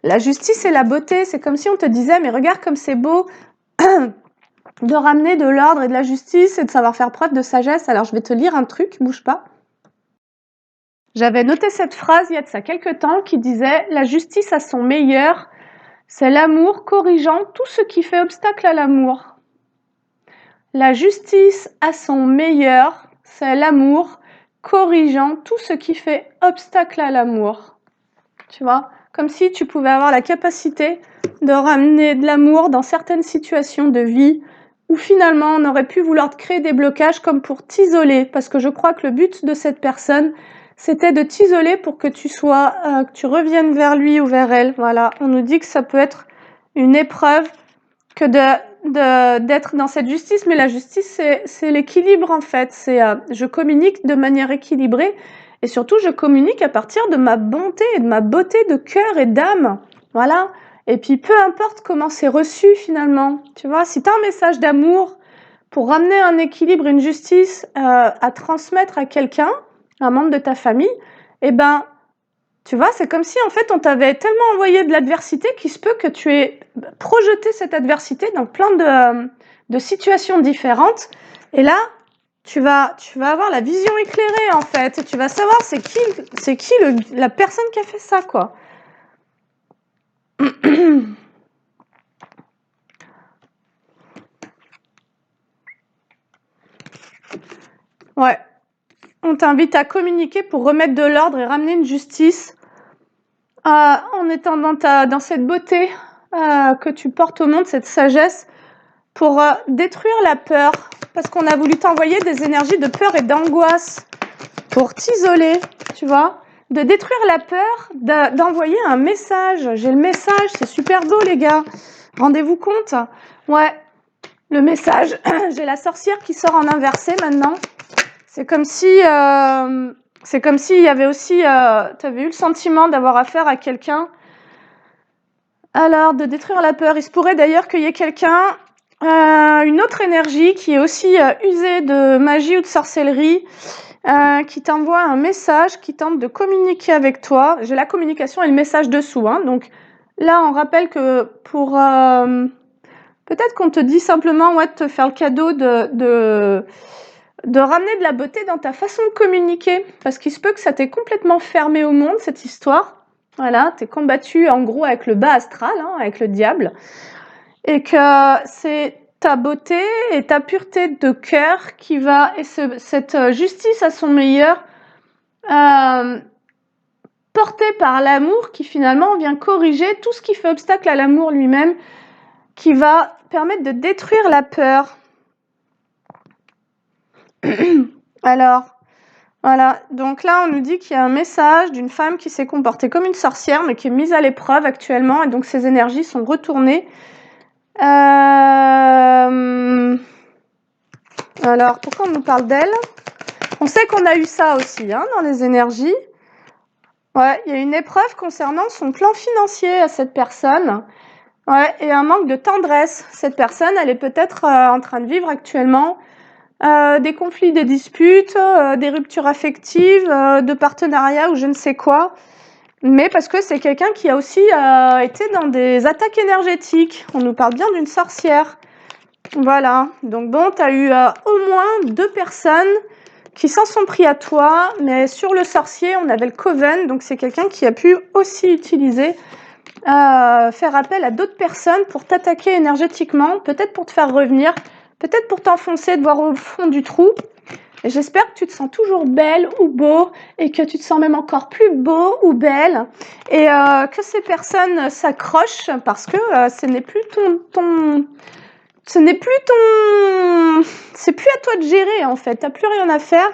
La justice et la beauté, c'est comme si on te disait, mais regarde comme c'est beau de ramener de l'ordre et de la justice et de savoir faire preuve de sagesse. Alors je vais te lire un truc, bouge pas. J'avais noté cette phrase il y a de ça quelques temps qui disait « La justice à son meilleur, c'est l'amour corrigeant tout ce qui fait obstacle à l'amour. » La justice à son meilleur, c'est l'amour corrigeant tout ce qui fait obstacle à l'amour. Tu vois, comme si tu pouvais avoir la capacité de ramener de l'amour dans certaines situations de vie où finalement on aurait pu vouloir te créer des blocages comme pour t'isoler, parce que je crois que le but de cette personne, c'était de t'isoler pour que tu sois, que tu reviennes vers lui ou vers elle. Voilà, on nous dit que ça peut être une épreuve que d'être dans cette justice, mais la justice, c'est l'équilibre en fait. C'est je communique de manière équilibrée et surtout je communique à partir de ma bonté et de ma beauté de cœur et d'âme. Voilà. Et puis peu importe comment c'est reçu finalement. Tu vois, si tu as un message d'amour pour ramener un équilibre, une justice à transmettre à quelqu'un, un membre de ta famille, eh ben tu vois, c'est comme si en fait on t'avait tellement envoyé de l'adversité qu'il se peut que tu aies projeté cette adversité dans plein de situations différentes. Et là, tu vas avoir la vision éclairée en fait. Et tu vas savoir c'est qui la personne qui a fait ça, quoi. Ouais. On t'invite à communiquer pour remettre de l'ordre et ramener une justice en étant dans cette beauté que tu portes au monde, cette sagesse, pour détruire la peur, parce qu'on a voulu t'envoyer des énergies de peur et d'angoisse pour t'isoler, tu vois, de détruire la peur, d'envoyer un message. J'ai le message, c'est super beau les gars, rendez-vous compte. Ouais, le message, j'ai la sorcière qui sort en inversé maintenant. C'est comme si il y avait aussi, tu avais eu le sentiment d'avoir affaire à quelqu'un. Alors, de détruire la peur. Il se pourrait d'ailleurs qu'il y ait quelqu'un, une autre énergie qui est aussi usée de magie ou de sorcellerie, qui t'envoie un message, qui tente de communiquer avec toi. J'ai la communication et le message dessous, hein. Donc là, on rappelle que pour... peut-être qu'on te dit simplement ouais, de te faire le cadeau de ramener de la beauté dans ta façon de communiquer. Parce qu'il se peut que ça t'ait complètement fermé au monde, cette histoire. Voilà, t'es combattu en gros avec le bas astral, hein, avec le diable. Et que c'est ta beauté et ta pureté de cœur qui va, et cette justice à son meilleur, portée par l'amour qui finalement vient corriger tout ce qui fait obstacle à l'amour lui-même, qui va permettre de détruire la peur. Alors, voilà, donc là on nous dit qu'il y a un message d'une femme qui s'est comportée comme une sorcière mais qui est mise à l'épreuve actuellement et donc ses énergies sont retournées. Alors, pourquoi on nous parle d'elle? On sait qu'on a eu ça aussi, hein, dans les énergies. Ouais, il y a une épreuve concernant son plan financier à cette personne. Ouais, et un manque de tendresse. Cette personne, elle est peut-être en train de vivre actuellement des conflits, des disputes, des ruptures affectives, de partenariats ou je ne sais quoi. Mais parce que c'est quelqu'un qui a aussi été dans des attaques énergétiques. On nous parle bien d'une sorcière. Voilà, donc bon, tu as eu au moins 2 personnes qui s'en sont pris à toi, mais sur le sorcier, on avait le coven, donc c'est quelqu'un qui a pu aussi utiliser, faire appel à d'autres personnes pour t'attaquer énergétiquement, peut-être pour te faire revenir, peut-être pour t'enfoncer, de voir au fond du trou. Et j'espère que tu te sens toujours belle ou beau et que tu te sens même encore plus beau ou belle et que ces personnes s'accrochent parce que ce n'est plus c'est plus à toi de gérer en fait, t'as plus rien à faire.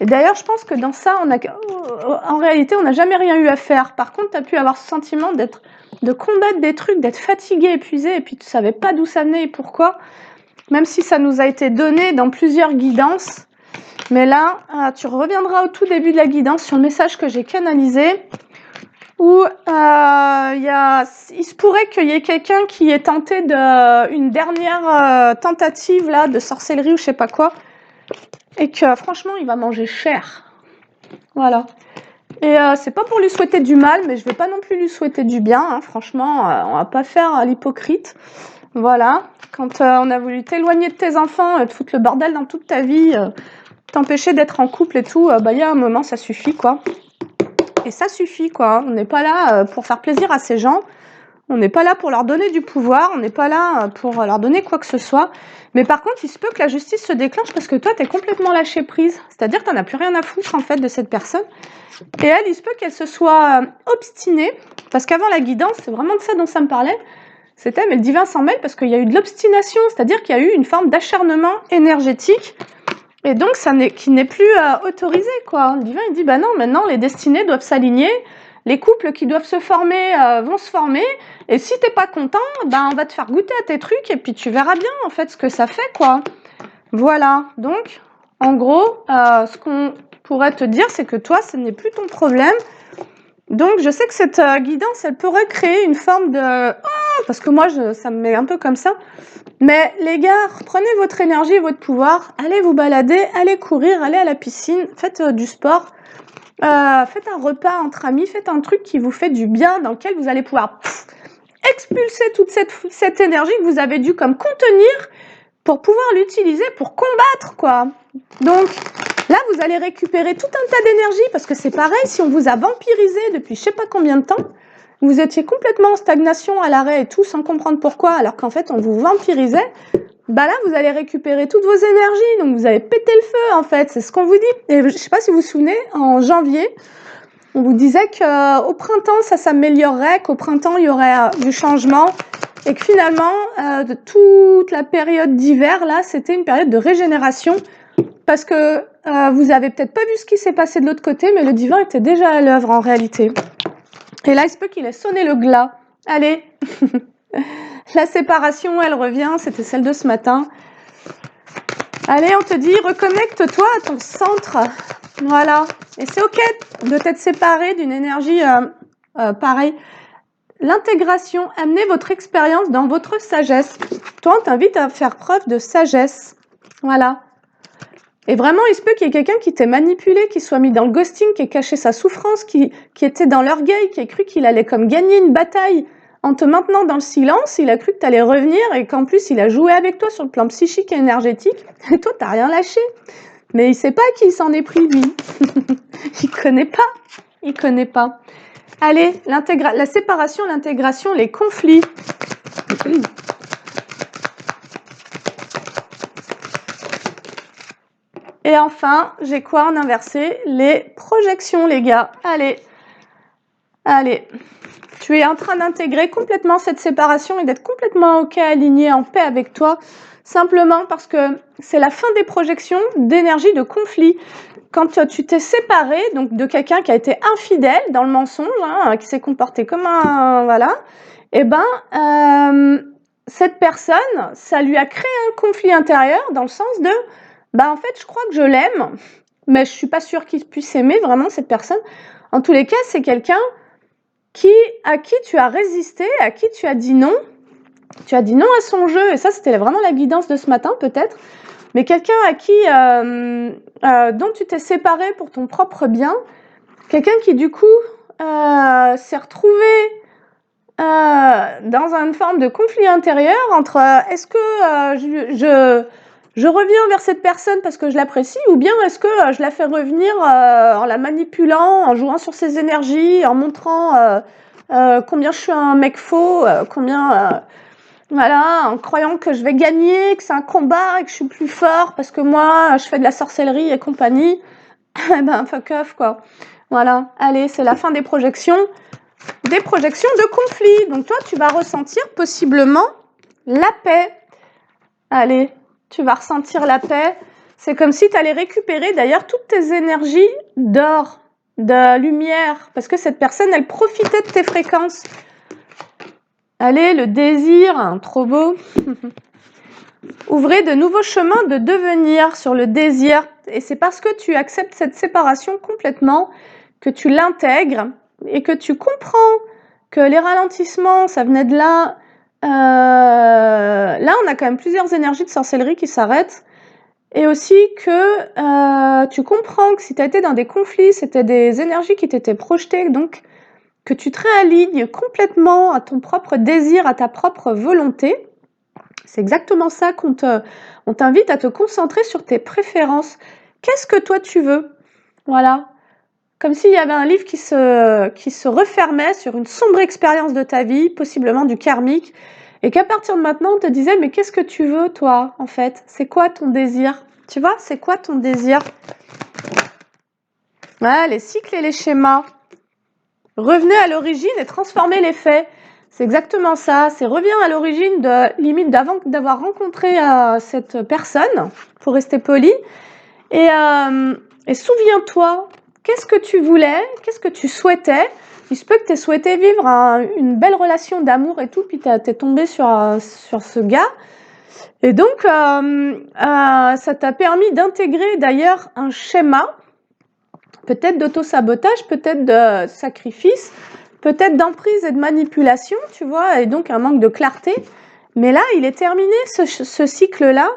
Et d'ailleurs, je pense que dans ça, en réalité, on n'a jamais rien eu à faire. Par contre, tu as pu avoir ce sentiment de combattre des trucs, d'être fatigué, épuisé, et puis tu savais pas d'où ça venait et pourquoi. même si ça nous a été donné dans plusieurs guidances. Mais là, tu reviendras au tout début de la guidance sur le message que j'ai canalisé, où il se pourrait qu'il y ait quelqu'un qui ait tenté une dernière tentative là, de sorcellerie ou je sais pas quoi, et que franchement, il va manger cher. Voilà. Et c'est pas pour lui souhaiter du mal, mais je vais pas non plus lui souhaiter du bien, hein. Franchement, on va pas faire l'hypocrite. Voilà. Quand on a voulu t'éloigner de tes enfants, te foutre le bordel dans toute ta vie, t'empêcher d'être en couple et tout, il y a un moment, ça suffit, quoi. Et ça suffit, quoi. On n'est pas là pour faire plaisir à ces gens. On n'est pas là pour leur donner du pouvoir. On n'est pas là pour leur donner quoi que ce soit. Mais par contre, il se peut que la justice se déclenche parce que toi, t'es complètement lâché prise. C'est-à-dire que t'en as plus rien à foutre, en fait, de cette personne. Et elle, il se peut qu'elle se soit obstinée. Parce qu'avant la guidance, c'est vraiment de ça dont ça me parlait. C'était, mais le divin s'en mêle parce qu'il y a eu de l'obstination. C'est-à-dire qu'il y a eu une forme d'acharnement énergétique. Et donc, qui n'est plus autorisé, quoi. Le divin, il dit, bah non, maintenant, les destinées doivent s'aligner, les couples qui doivent se former vont se former, et si t'es pas content, ben, on va te faire goûter à tes trucs, et puis tu verras bien, en fait, ce que ça fait, quoi. Voilà. Donc, en gros, ce qu'on pourrait te dire, c'est que toi, ce n'est plus ton problème. Donc, je sais que cette guidance, elle pourrait créer une forme de... Oh, parce que moi, ça me met un peu comme ça. Mais les gars, prenez votre énergie et votre pouvoir, allez vous balader, allez courir, allez à la piscine, faites du sport, faites un repas entre amis, faites un truc qui vous fait du bien, dans lequel vous allez pouvoir expulser toute cette énergie que vous avez dû comme contenir pour pouvoir l'utiliser pour combattre, quoi. Donc, là, vous allez récupérer tout un tas d'énergie, parce que c'est pareil, si on vous a vampirisé depuis je sais pas combien de temps, vous étiez complètement en stagnation, à l'arrêt et tout, sans comprendre pourquoi, alors qu'en fait, on vous vampirisait, bah là, vous allez récupérer toutes vos énergies, donc vous allez péter le feu, en fait, c'est ce qu'on vous dit. Et je sais pas si vous vous souvenez, en janvier, on vous disait qu'au printemps, ça s'améliorerait, qu'au printemps, il y aurait du changement, et que finalement, de toute la période d'hiver, là, c'était une période de régénération, parce que vous avez peut-être pas vu ce qui s'est passé de l'autre côté, mais le divin était déjà à l'œuvre, en réalité. Et là, il se peut qu'il ait sonné le glas. Allez, la séparation, elle revient, c'était celle de ce matin. Allez, on te dit, reconnecte-toi à ton centre. Voilà. Et c'est OK de t'être séparé d'une énergie pareille. L'intégration, amenez votre expérience dans votre sagesse. Toi, on t'invite à faire preuve de sagesse. Voilà. Et vraiment, il se peut qu'il y ait quelqu'un qui t'ait manipulé, qui soit mis dans le ghosting, qui ait caché sa souffrance, qui était dans l'orgueil, qui ait cru qu'il allait comme gagner une bataille en te maintenant dans le silence. Il a cru que tu allais revenir et qu'en plus, il a joué avec toi sur le plan psychique et énergétique. Et toi, t'as rien lâché. Mais il sait pas qui s'en est pris, lui. Il connaît pas. Il connaît pas. Allez, la séparation, l'intégration, les conflits. Et enfin, j'ai quoi en inversé? Les projections, les gars. Allez. Allez. Tu es en train d'intégrer complètement cette séparation et d'être complètement OK, aligné, en paix avec toi, simplement parce que c'est la fin des projections d'énergie de conflit. Quand tu t'es séparé donc de quelqu'un qui a été infidèle dans le mensonge, hein, qui s'est comporté comme un... Voilà. Et cette personne, ça lui a créé un conflit intérieur dans le sens de... en fait, je crois que je l'aime, mais je suis pas sûre qu'il puisse aimer vraiment cette personne. En tous les cas, c'est quelqu'un à qui tu as résisté, à qui tu as dit non. Tu as dit non à son jeu, et ça, c'était vraiment la guidance de ce matin, peut-être. Mais quelqu'un à qui, dont tu t'es séparé pour ton propre bien, quelqu'un qui, du coup, s'est retrouvé dans une forme de conflit intérieur entre est-ce que je reviens vers cette personne parce que je l'apprécie, ou bien est-ce que je la fais revenir en la manipulant, en jouant sur ses énergies, en montrant combien je suis un mec faux, voilà, en croyant que je vais gagner, que c'est un combat et que je suis plus fort parce que moi, je fais de la sorcellerie et compagnie. Fuck off, quoi. Voilà, allez, c'est la fin des projections de conflit. Donc toi, tu vas ressentir possiblement la paix. Allez, tu vas ressentir la paix. C'est comme si tu allais récupérer d'ailleurs toutes tes énergies d'or, de lumière, parce que cette personne, elle profitait de tes fréquences. Allez, le désir, trop beau. ouvrez de nouveaux chemins de devenir sur le désir. Et c'est parce que tu acceptes cette séparation complètement, que tu l'intègres et que tu comprends que les ralentissements, ça venait de là. Là, on a quand même plusieurs énergies de sorcellerie qui s'arrêtent. Et aussi que tu comprends que si tu as été dans des conflits, c'était des énergies qui t'étaient projetées, donc que tu te réalignes complètement à ton propre désir, à ta propre volonté. C'est exactement ça on t'invite à te concentrer sur tes préférences. Qu'est-ce que toi tu veux? Voilà. Comme s'il y avait un livre qui se refermait sur une sombre expérience de ta vie, possiblement du karmique, et qu'à partir de maintenant, on te disait, mais qu'est-ce que tu veux, toi, en fait? C'est quoi ton désir? Tu vois, c'est quoi ton désir? Ouais, les cycles et les schémas. Revenez à l'origine et transformez les faits. C'est exactement ça. C'est reviens à l'origine de limite d'avant d'avoir rencontré cette personne, pour rester poli, et souviens-toi, qu'est-ce que tu voulais, qu'est-ce que tu souhaitais. Il se peut que tu aies souhaité vivre une belle relation d'amour et tout, puis tu es tombé sur ce gars. Et donc, ça t'a permis d'intégrer d'ailleurs un schéma, peut-être d'auto-sabotage, peut-être de sacrifice, peut-être d'emprise et de manipulation, tu vois, et donc un manque de clarté. Mais là, il est terminé, ce cycle-là.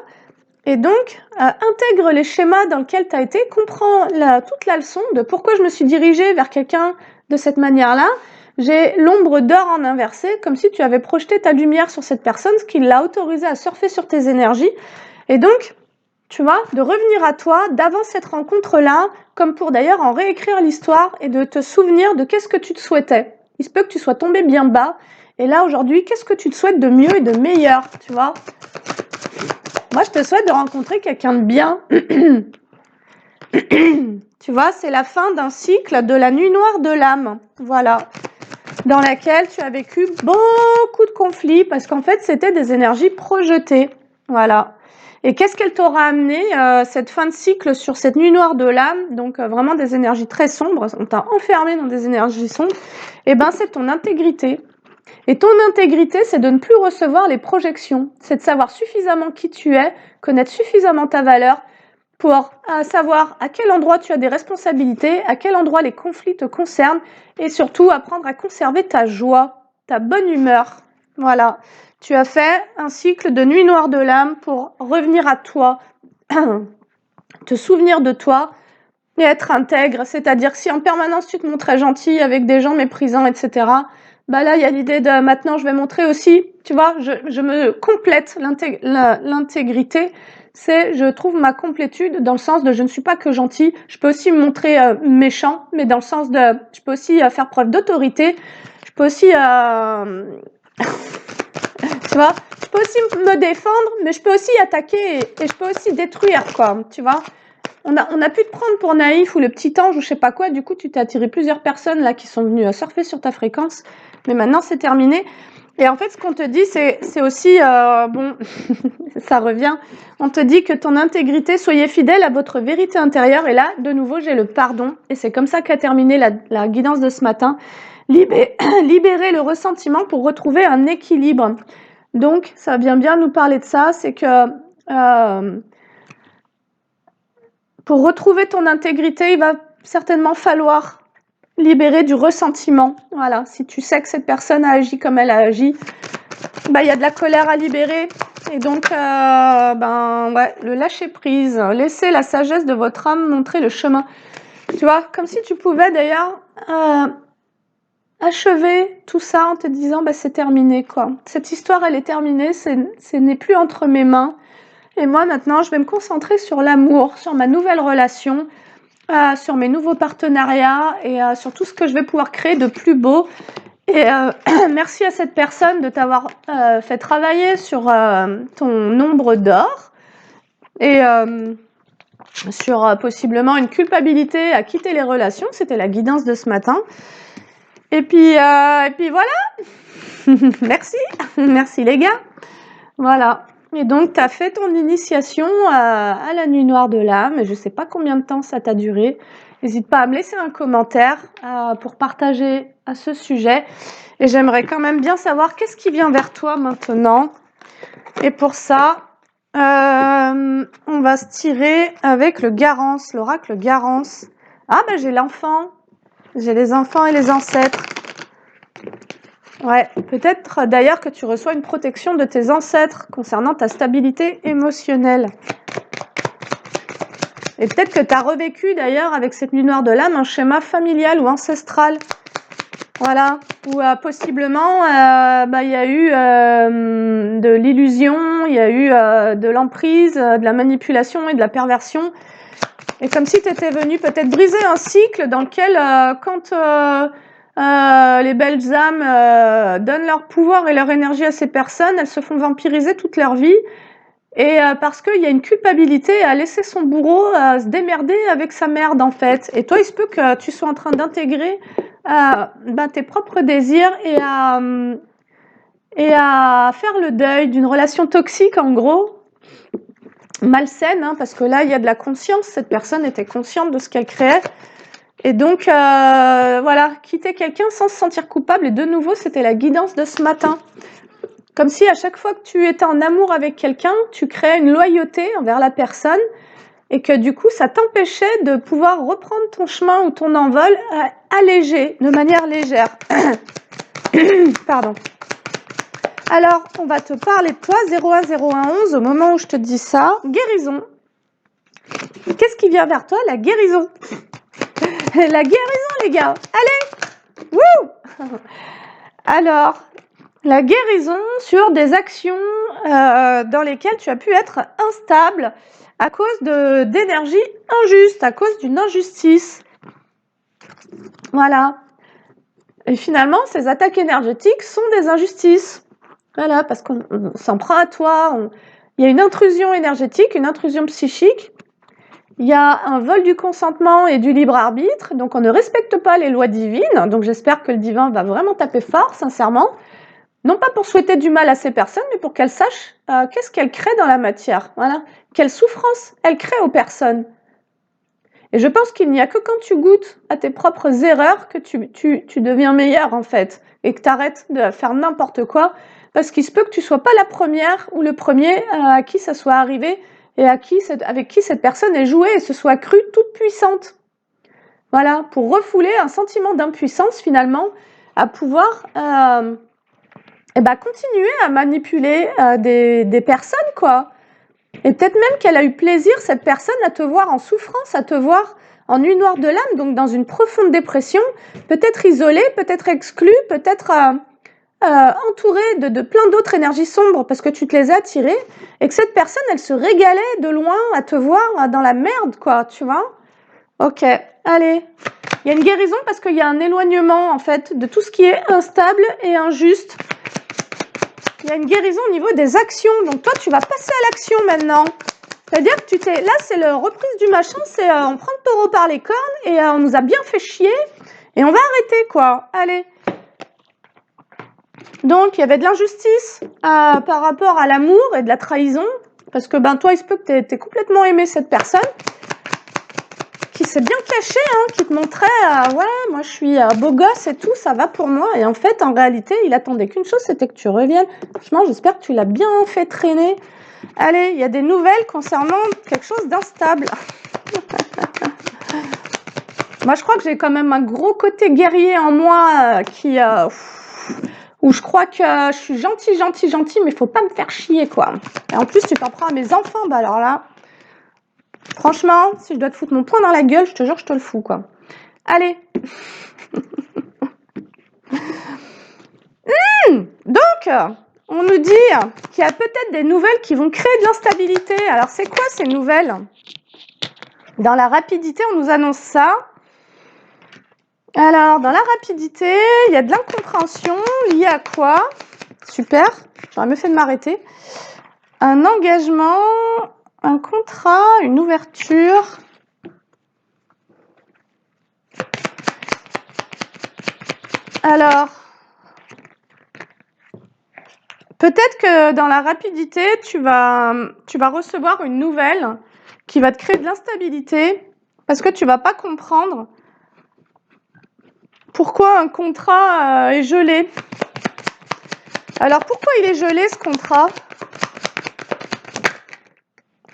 Et donc, intègre les schémas dans lesquels tu as été, comprends toute la leçon de pourquoi je me suis dirigée vers quelqu'un de cette manière-là. J'ai l'ombre d'or en inversé, comme si tu avais projeté ta lumière sur cette personne, ce qui l'a autorisé à surfer sur tes énergies. Et donc, tu vois, de revenir à toi, d'avant cette rencontre-là, comme pour d'ailleurs en réécrire l'histoire et de te souvenir de qu'est-ce que tu te souhaitais. Il se peut que tu sois tombé bien bas. Et là, aujourd'hui, qu'est-ce que tu te souhaites de mieux et de meilleur, tu vois? Moi, je te souhaite de rencontrer quelqu'un de bien. Tu vois, c'est la fin d'un cycle de la nuit noire de l'âme. Voilà. Dans laquelle tu as vécu beaucoup de conflits parce qu'en fait, c'était des énergies projetées. Voilà. Et qu'est-ce qu'elle t'aura amené, cette fin de cycle sur cette nuit noire de l'âme, donc vraiment des énergies très sombres, on t'a enfermé dans des énergies sombres, et ben c'est ton intégrité. Et ton intégrité, c'est de ne plus recevoir les projections. C'est de savoir suffisamment qui tu es, connaître suffisamment ta valeur pour savoir à quel endroit tu as des responsabilités, à quel endroit les conflits te concernent et surtout apprendre à conserver ta joie, ta bonne humeur. Voilà. Tu as fait un cycle de nuit noire de l'âme pour revenir à toi, te souvenir de toi et être intègre. C'est-à-dire que si en permanence tu te montrais gentil avec des gens méprisants, etc., bah là, il y a l'idée de maintenant, je vais montrer aussi, tu vois, je me complète l'intégrité. C'est je trouve ma complétude dans le sens de je ne suis pas que gentil. Je peux aussi me montrer méchant, mais dans le sens de je peux aussi faire preuve d'autorité. Je peux aussi tu vois, je peux aussi me défendre, mais je peux aussi attaquer et je peux aussi détruire, quoi, tu vois. On a pu te prendre pour naïf ou le petit ange ou je sais pas quoi, du coup tu t'es attiré plusieurs personnes là qui sont venues surfer sur ta fréquence, mais maintenant c'est terminé. Et en fait, ce qu'on te dit, c'est aussi, bon, ça revient, on te dit que ton intégrité, soyez fidèle à votre vérité intérieure. Et là, de nouveau, j'ai le pardon. Et c'est comme ça qu'a terminé la guidance de ce matin. Libérer le ressentiment pour retrouver un équilibre. Donc, ça vient bien nous parler de ça, c'est que pour retrouver ton intégrité, il va certainement falloir libérer du ressentiment. Voilà, si tu sais que cette personne a agi comme elle a agi, bah, y a de la colère à libérer. Et donc, ouais, le lâcher prise, laisser la sagesse de votre âme montrer le chemin. Tu vois, comme si tu pouvais d'ailleurs achever tout ça en te disant, bah, c'est terminé, quoi. Cette histoire, elle est terminée, ce n'est plus entre mes mains. Et moi, maintenant, je vais me concentrer sur l'amour, sur ma nouvelle relation, sur mes nouveaux partenariats et sur tout ce que je vais pouvoir créer de plus beau. Et merci à cette personne de t'avoir fait travailler sur ton ombre d'or et sur possiblement une culpabilité à quitter les relations. C'était la guidance de ce matin. Et puis voilà. Merci. Merci les gars. Voilà. Et donc, tu as fait ton initiation à la nuit noire de l'âme. Je ne sais pas combien de temps ça t'a duré. N'hésite pas à me laisser un commentaire pour partager à ce sujet. Et j'aimerais quand même bien savoir qu'est-ce qui vient vers toi maintenant. Et pour ça, On va se tirer avec le Garance, l'oracle Garance. Ah bah j'ai l'enfant. J'ai les enfants et les ancêtres. Ouais, peut-être d'ailleurs que tu reçois une protection de tes ancêtres concernant ta stabilité émotionnelle. Et peut-être que tu as revécu d'ailleurs avec cette nuit noire de l'âme un schéma familial ou ancestral. Voilà, ou possiblement il y a eu de l'illusion, il y a eu de l'emprise, de la manipulation et de la perversion. Et comme si tu étais venu peut-être briser un cycle dans lequel quand les belles âmes donnent leur pouvoir et leur énergie à ces personnes, elles se font vampiriser toute leur vie. Et parce qu'il y a une culpabilité à laisser son bourreau se démerder avec sa merde en fait. Et toi, il se peut que tu sois en train d'intégrer tes propres désirs et à faire le deuil d'une relation toxique en gros, malsaine, hein, parce que là il y a de la conscience, cette personne était consciente de ce qu'elle créait. Et donc voilà, quitter quelqu'un sans se sentir coupable, et de nouveau c'était la guidance de ce matin. Comme si à chaque fois que tu étais en amour avec quelqu'un, tu créais une loyauté envers la personne et que du coup, ça t'empêchait de pouvoir reprendre ton chemin ou ton envol allégé, de manière légère. Pardon. Alors, on va te parler de toi, 010111, au moment où je te dis ça. Guérison. Qu'est-ce qui vient vers toi? La guérison. La guérison, les gars. Allez. Wouh. Alors, la guérison sur des actions dans lesquelles tu as pu être instable à cause d'énergie injuste, à cause d'une injustice. Voilà. Et finalement, ces attaques énergétiques sont des injustices. Voilà, parce qu'on s'en prend à toi. Il y a une intrusion énergétique, une intrusion psychique. Il y a un vol du consentement et du libre arbitre. Donc, on ne respecte pas les lois divines. Donc, j'espère que le divin va vraiment taper fort, sincèrement. Non pas pour souhaiter du mal à ces personnes, mais pour qu'elles sachent qu'est-ce qu'elles créent dans la matière. Voilà. Quelle souffrance elles créent aux personnes. Et je pense qu'il n'y a que quand tu goûtes à tes propres erreurs que tu deviens meilleur, en fait, et que tu arrêtes de faire n'importe quoi, parce qu'il se peut que tu ne sois pas la première ou le premier à qui ça soit arrivé et avec qui cette personne ait joué et se soit crue toute puissante. Voilà, pour refouler un sentiment d'impuissance, finalement, à pouvoir continuer à manipuler des personnes, quoi. Et peut-être même qu'elle a eu plaisir, cette personne, à te voir en souffrance, à te voir en nuit noire de l'âme, donc dans une profonde dépression, peut-être isolée, peut-être exclue, peut-être entourée de plein d'autres énergies sombres parce que tu te les as attirées, et que cette personne, elle se régalait de loin à te voir dans la merde, quoi, tu vois. Ok, allez. Il y a une guérison parce qu'il y a un éloignement, en fait, de tout ce qui est instable et injuste. Il y a une guérison au niveau des actions. Donc toi, tu vas passer à l'action maintenant. C'est-à-dire que là, c'est la reprise du machin, c'est on prend le taureau par les cornes et on nous a bien fait chier et on va arrêter, quoi. Allez. Donc, il y avait de l'injustice par rapport à l'amour et de la trahison. Parce que toi, il se peut que tu aies complètement aimé cette personne qui s'est bien cachée, hein, qui te montrait ouais, moi je suis beau gosse et tout, ça va pour moi. Et en fait, en réalité, il attendait qu'une chose, c'était que tu reviennes. Franchement, j'espère que tu l'as bien fait traîner. Allez, il y a des nouvelles concernant quelque chose d'instable. Moi, je crois que j'ai quand même un gros côté guerrier en moi où je crois que je suis gentille, mais il faut pas me faire chier, quoi. Et en plus, tu t'en prends à mes enfants, alors là... Franchement, si je dois te foutre mon poing dans la gueule, je te jure, je te le fous, quoi. Allez. Donc, on nous dit qu'il y a peut-être des nouvelles qui vont créer de l'instabilité. Alors, c'est quoi ces nouvelles? Dans la rapidité, on nous annonce ça. Alors, dans la rapidité, il y a de l'incompréhension liée à quoi? Super, j'aurais mieux fait de m'arrêter. Un engagement, un contrat, une ouverture. Alors, peut-être que dans la rapidité, tu vas recevoir une nouvelle qui va te créer de l'instabilité parce que tu vas pas comprendre pourquoi un contrat est gelé. Alors, pourquoi il est gelé, ce contrat?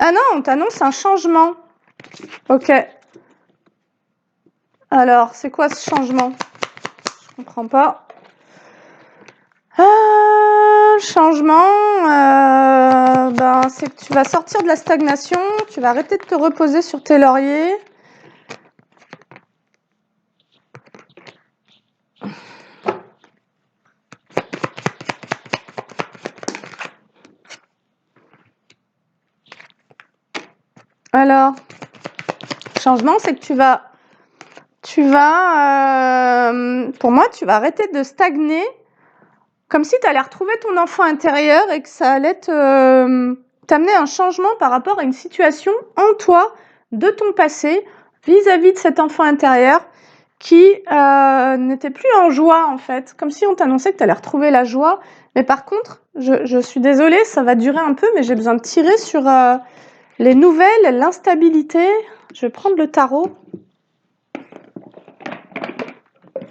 Ah non, on t'annonce un changement. Ok. Alors, c'est quoi ce changement? Je comprends pas. Changement, c'est que tu vas sortir de la stagnation, tu vas arrêter de te reposer sur tes lauriers. Alors, changement, c'est que pour moi, tu vas arrêter de stagner, comme si tu allais retrouver ton enfant intérieur et que ça allait t'amener un changement par rapport à une situation en toi, de ton passé, vis-à-vis de cet enfant intérieur qui n'était plus en joie, en fait. Comme si on t'annonçait que tu allais retrouver la joie. Mais par contre, je suis désolée, ça va durer un peu, mais j'ai besoin de tirer sur les nouvelles, l'instabilité. Je vais prendre le tarot.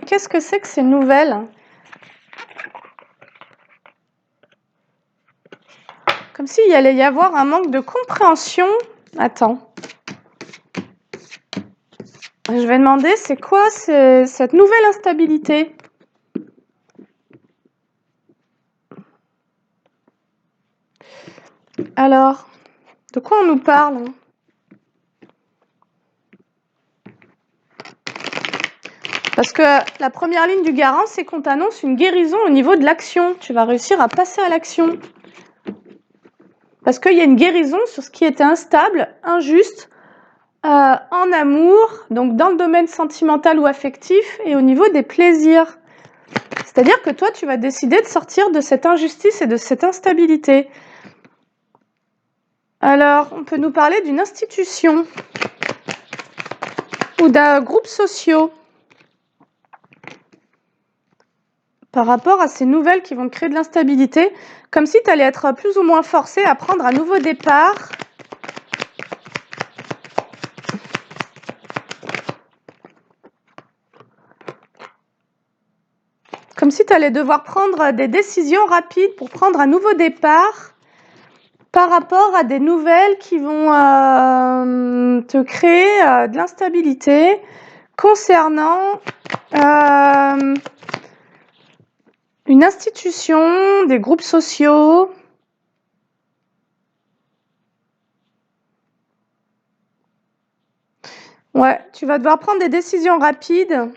Qu'est-ce que c'est que ces nouvelles? Comme s'il allait y avoir un manque de compréhension. Attends. Je vais demander, c'est quoi cette nouvelle instabilité? Alors, de quoi on nous parle? Parce que la première ligne du garant, c'est qu'on t'annonce une guérison au niveau de l'action. Tu vas réussir à passer à l'action. Parce qu'il y a une guérison sur ce qui était instable, injuste, en amour, donc dans le domaine sentimental ou affectif, et au niveau des plaisirs. C'est-à-dire que toi, tu vas décider de sortir de cette injustice et de cette instabilité. Alors, on peut nous parler d'une institution ou d'un groupe social par rapport à ces nouvelles qui vont créer de l'instabilité, comme si tu allais être plus ou moins forcé à prendre un nouveau départ. Comme si tu allais devoir prendre des décisions rapides pour prendre un nouveau départ par rapport à des nouvelles qui vont te créer de l'instabilité concernant une institution, des groupes sociaux. Ouais, tu vas devoir prendre des décisions rapides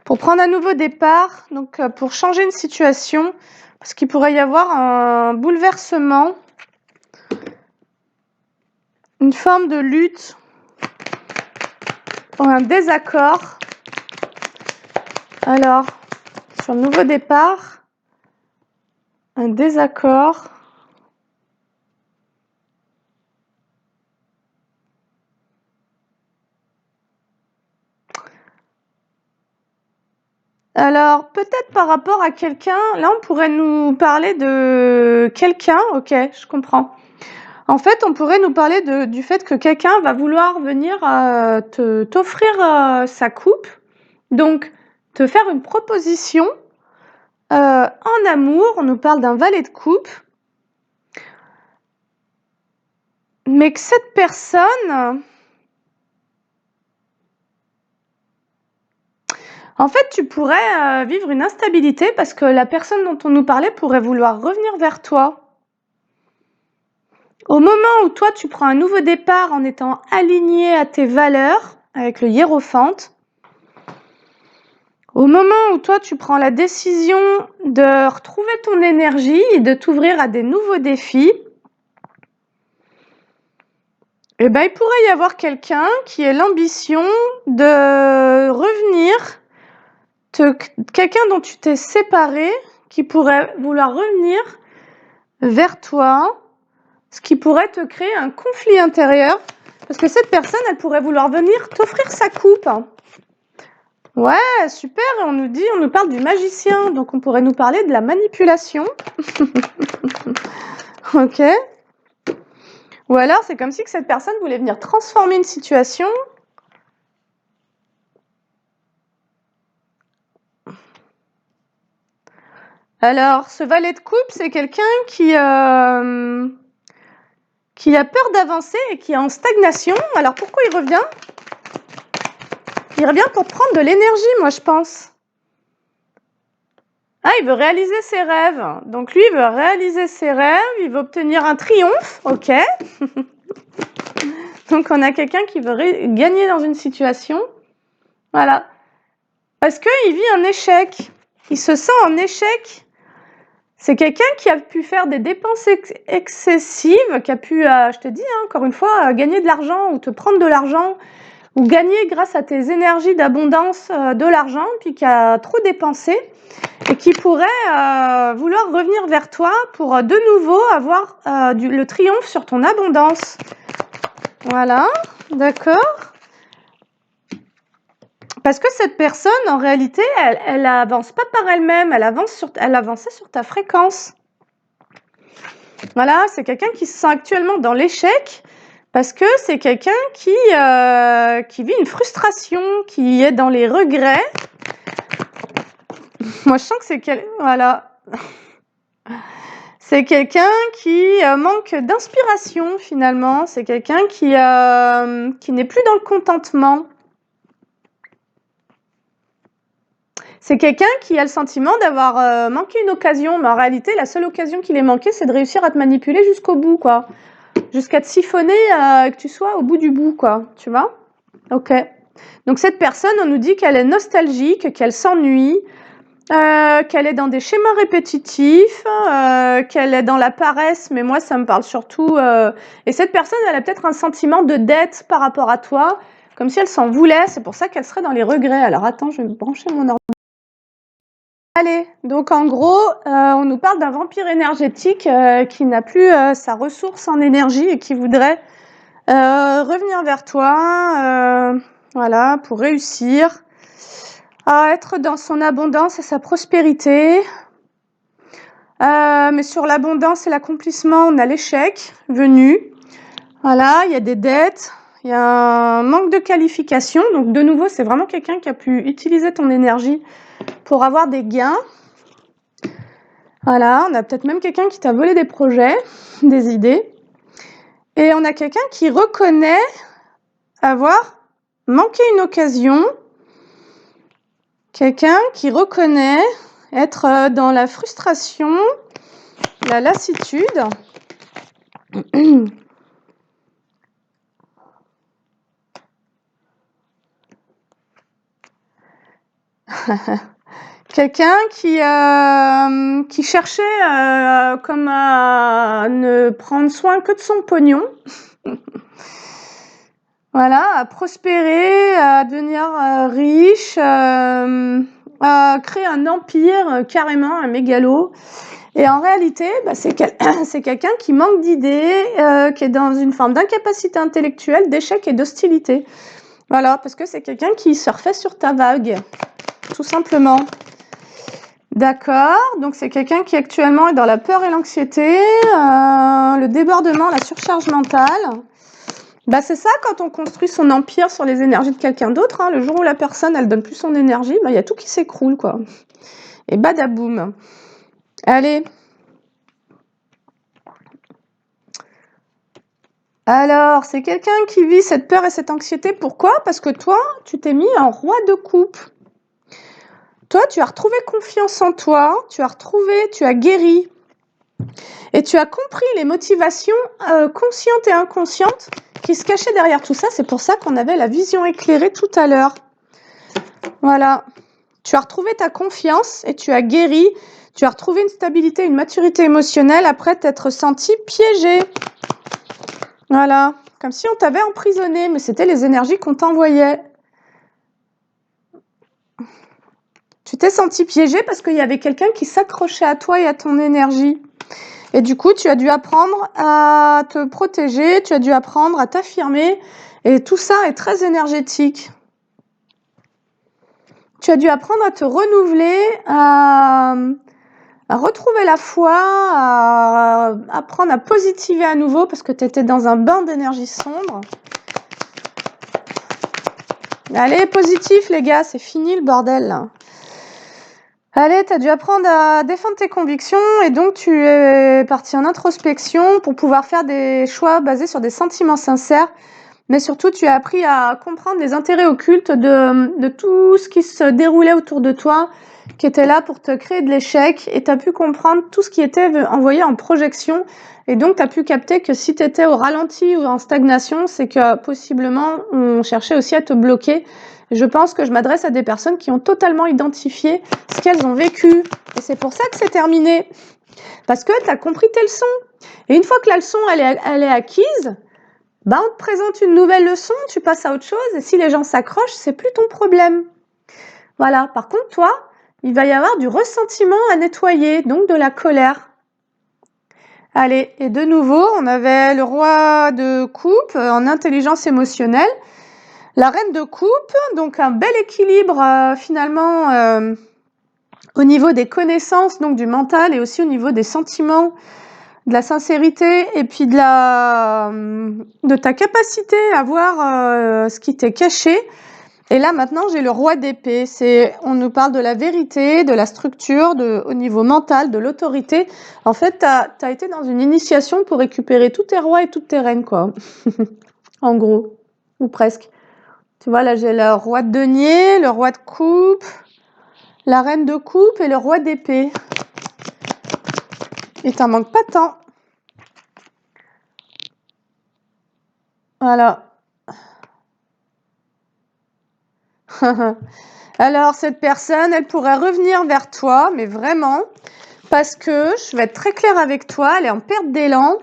pour prendre un nouveau départ, donc pour changer une situation, parce qu'il pourrait y avoir un bouleversement, une forme de lutte, un désaccord. Alors, sur le nouveau départ, un désaccord. Alors, peut-être par rapport à quelqu'un, là on pourrait nous parler de quelqu'un, ok, je comprends. En fait, on pourrait nous parler du fait que quelqu'un va vouloir venir t'offrir sa coupe, donc te faire une proposition en amour. On nous parle d'un valet de coupe, mais que cette personne, en fait, tu pourrais vivre une instabilité parce que la personne dont on nous parlait pourrait vouloir revenir vers toi. Au moment où toi, tu prends un nouveau départ en étant aligné à tes valeurs, avec le hiérophante, au moment où toi, tu prends la décision de retrouver ton énergie et de t'ouvrir à des nouveaux défis, eh ben, il pourrait y avoir quelqu'un qui ait l'ambition de revenir, quelqu'un dont tu t'es séparé, qui pourrait vouloir revenir vers toi, ce qui pourrait te créer un conflit intérieur, parce que cette personne, elle pourrait vouloir venir t'offrir sa coupe. Ouais, super, on nous parle du magicien, donc on pourrait nous parler de la manipulation. Ok. Ou alors, c'est comme si que cette personne voulait venir transformer une situation. Alors, ce valet de coupe, c'est quelqu'un qui a peur d'avancer et qui est en stagnation. Alors pourquoi il revient? Il revient pour prendre de l'énergie, moi je pense. Ah, il veut réaliser ses rêves. Donc lui, il veut réaliser ses rêves, il veut obtenir un triomphe, ok. Donc on a quelqu'un qui veut gagner dans une situation. Voilà. Parce qu'il vit un échec. Il se sent en échec. C'est quelqu'un qui a pu faire des dépenses excessives, qui a pu, je te dis, hein, encore une fois, gagner de l'argent ou te prendre de l'argent, ou gagner grâce à tes énergies d'abondance de l'argent, puis qui a trop dépensé, et qui pourrait vouloir revenir vers toi pour de nouveau avoir le triomphe sur ton abondance. Voilà, d'accord. Parce que cette personne, en réalité, elle avance pas par elle-même, elle avançait sur ta fréquence. Voilà, c'est quelqu'un qui se sent actuellement dans l'échec, parce que c'est quelqu'un qui vit une frustration, qui est dans les regrets. Moi, je sens que c'est voilà. C'est quelqu'un qui manque d'inspiration, finalement. C'est quelqu'un qui n'est plus dans le contentement. C'est quelqu'un qui a le sentiment d'avoir manqué une occasion, mais en réalité, la seule occasion qu'il ait manquée, c'est de réussir à te manipuler jusqu'au bout, quoi. Jusqu'à te siphonner, que tu sois au bout du bout, quoi. Tu vois? Ok. Donc cette personne, on nous dit qu'elle est nostalgique, qu'elle s'ennuie, qu'elle est dans des schémas répétitifs, qu'elle est dans la paresse, mais moi, ça me parle surtout... Et cette personne, elle a peut-être un sentiment de dette par rapport à toi, comme si elle s'en voulait, c'est pour ça qu'elle serait dans les regrets. Alors attends, je vais me brancher mon ordinateur. Allez, donc en gros, on nous parle d'un vampire énergétique qui n'a plus sa ressource en énergie et qui voudrait revenir vers toi, voilà, pour réussir à être dans son abondance et sa prospérité. Mais sur l'abondance et l'accomplissement, on a l'échec venu. Voilà, il y a des dettes, il y a un manque de qualification. Donc de nouveau, c'est vraiment quelqu'un qui a pu utiliser ton énergie pour avoir des gains. Voilà, on a peut-être même quelqu'un qui t'a volé des projets, des idées. Et on a quelqu'un qui reconnaît avoir manqué une occasion. Quelqu'un qui reconnaît être dans la frustration, la lassitude. Quelqu'un qui cherchait comme à ne prendre soin que de son pognon. Voilà, à prospérer, à devenir riche, à créer un empire carrément, un mégalo. Et en réalité, bah, c'est quelqu'un qui manque d'idées, qui est dans une forme d'incapacité intellectuelle, d'échec et d'hostilité. Voilà, parce que c'est quelqu'un qui surfait sur ta vague, tout simplement. D'accord, donc c'est quelqu'un qui actuellement est dans la peur et l'anxiété, le débordement, la surcharge mentale. Bah c'est ça quand on construit son empire sur les énergies de quelqu'un d'autre, hein, le jour où la personne elle donne plus son énergie, bah il y a tout qui s'écroule quoi. Et badaboum. Allez. Alors, c'est quelqu'un qui vit cette peur et cette anxiété. Pourquoi? Parce que toi, tu t'es mis en roi de coupe. Toi, tu as retrouvé confiance en toi, tu as guéri. Et tu as compris les motivations conscientes et inconscientes qui se cachaient derrière tout ça. C'est pour ça qu'on avait la vision éclairée tout à l'heure. Voilà. Tu as retrouvé ta confiance et tu as guéri. Tu as retrouvé une stabilité, une maturité émotionnelle après t'être senti piégé. Voilà. Comme si on t'avait emprisonné, mais c'était les énergies qu'on t'envoyait. Tu t'es senti piégé parce qu'il y avait quelqu'un qui s'accrochait à toi et à ton énergie. Et du coup, tu as dû apprendre à te protéger, tu as dû apprendre à t'affirmer. Et tout ça est très énergétique. Tu as dû apprendre à te renouveler, à retrouver la foi, à apprendre à positiver à nouveau parce que tu étais dans un bain d'énergie sombre. Allez, positif les gars, c'est fini le bordel là. Allez, tu as dû apprendre à défendre tes convictions et donc tu es parti en introspection pour pouvoir faire des choix basés sur des sentiments sincères. Mais surtout, tu as appris à comprendre les intérêts occultes de tout ce qui se déroulait autour de toi, qui était là pour te créer de l'échec, et tu as pu comprendre tout ce qui était envoyé en projection. Et donc, tu as pu capter que si tu étais au ralenti ou en stagnation, c'est que possiblement, on cherchait aussi à te bloquer. Et je pense que je m'adresse à des personnes qui ont totalement identifié ce qu'elles ont vécu. Et c'est pour ça que c'est terminé. Parce que tu as compris tes leçons. Et une fois que la leçon, elle est acquise, bah, on te présente une nouvelle leçon, tu passes à autre chose, et si les gens s'accrochent, c'est plus ton problème. Voilà. Par contre, toi, il va y avoir du ressentiment à nettoyer, donc de la colère. Allez, et de nouveau, on avait le roi de coupe en intelligence émotionnelle, la reine de coupe, donc un bel équilibre finalement au niveau des connaissances, donc du mental, et aussi au niveau des sentiments, de la sincérité et puis de ta capacité à voir ce qui t'est caché. Et là maintenant j'ai le roi d'épée, on nous parle de la vérité, de la structure, au niveau mental, de l'autorité. En fait, t'as été dans une initiation pour récupérer tous tes rois et toutes tes reines, quoi. En gros, ou presque. Tu vois, là j'ai le roi de denier, le roi de coupe, la reine de coupe et le roi d'épée. Et t'en manques pas tant. Voilà. Alors, cette personne, elle pourrait revenir vers toi, mais vraiment, parce que, je vais être très claire avec toi, elle est en perte d'élan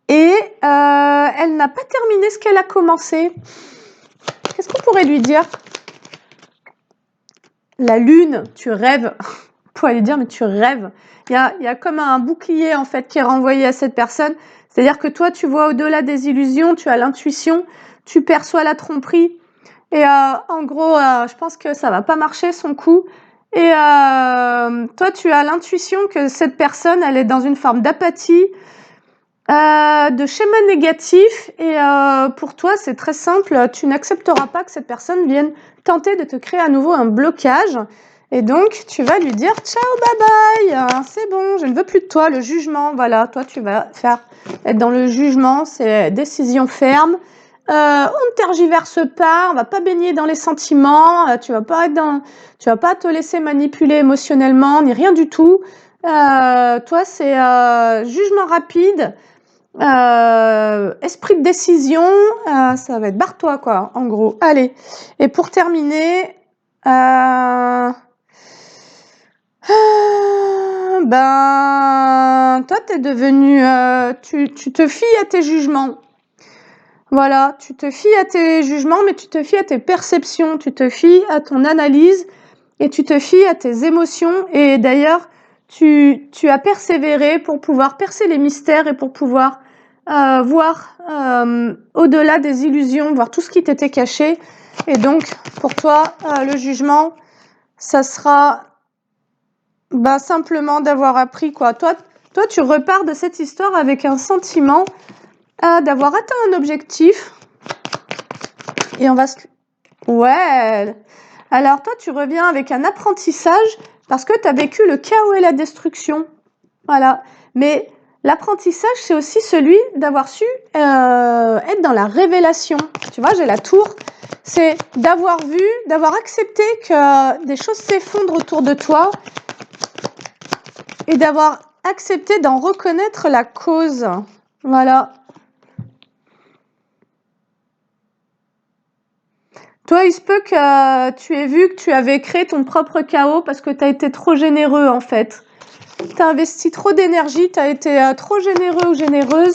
et elle n'a pas terminé ce qu'elle a commencé. Qu'est-ce qu'on pourrait lui dire? La lune, tu rêves. On pourrait lui dire, mais tu rêves. Il y a comme un bouclier, en fait, qui est renvoyé à cette personne. C'est-à-dire que toi, tu vois au-delà des illusions, tu as l'intuition, tu perçois la tromperie. Et en gros, je pense que ça va pas marcher son coup. Et toi, tu as l'intuition que cette personne, elle est dans une forme d'apathie, de schéma négatif. Et pour toi, c'est très simple. Tu n'accepteras pas que cette personne vienne tenter de te créer à nouveau un blocage. Et donc, tu vas lui dire ciao, bye bye, c'est bon, je ne veux plus de toi. Le jugement, voilà, toi, tu vas être dans le jugement, c'est décision ferme. On ne tergiverse pas, on va pas baigner dans les sentiments, tu vas pas te laisser manipuler émotionnellement, ni rien du tout. Toi, c'est jugement rapide, esprit de décision, ça va être barre-toi, quoi, en gros. Allez. Et pour terminer, toi, t'es devenu, tu te fies à tes jugements. Voilà, tu te fies à tes jugements, mais tu te fies à tes perceptions, tu te fies à ton analyse et tu te fies à tes émotions. Et d'ailleurs, tu as persévéré pour pouvoir percer les mystères et pour pouvoir voir au-delà des illusions, voir tout ce qui t'était caché. Et donc, pour toi, le jugement, ça sera simplement d'avoir appris, quoi. Toi, tu repars de cette histoire avec un sentiment d'avoir atteint un objectif. Et on va se... Ouais. Alors toi, tu reviens avec un apprentissage parce que tu as vécu le chaos et la destruction. Voilà. Mais l'apprentissage, c'est aussi celui d'avoir su être dans la révélation. Tu vois, j'ai la tour. C'est d'avoir vu, d'avoir accepté que des choses s'effondrent autour de toi et d'avoir accepté d'en reconnaître la cause. Voilà. Toi, il se peut que tu aies vu que tu avais créé ton propre chaos parce que tu as été trop généreux, en fait. Tu as investi trop d'énergie, tu as été trop généreux ou généreuse.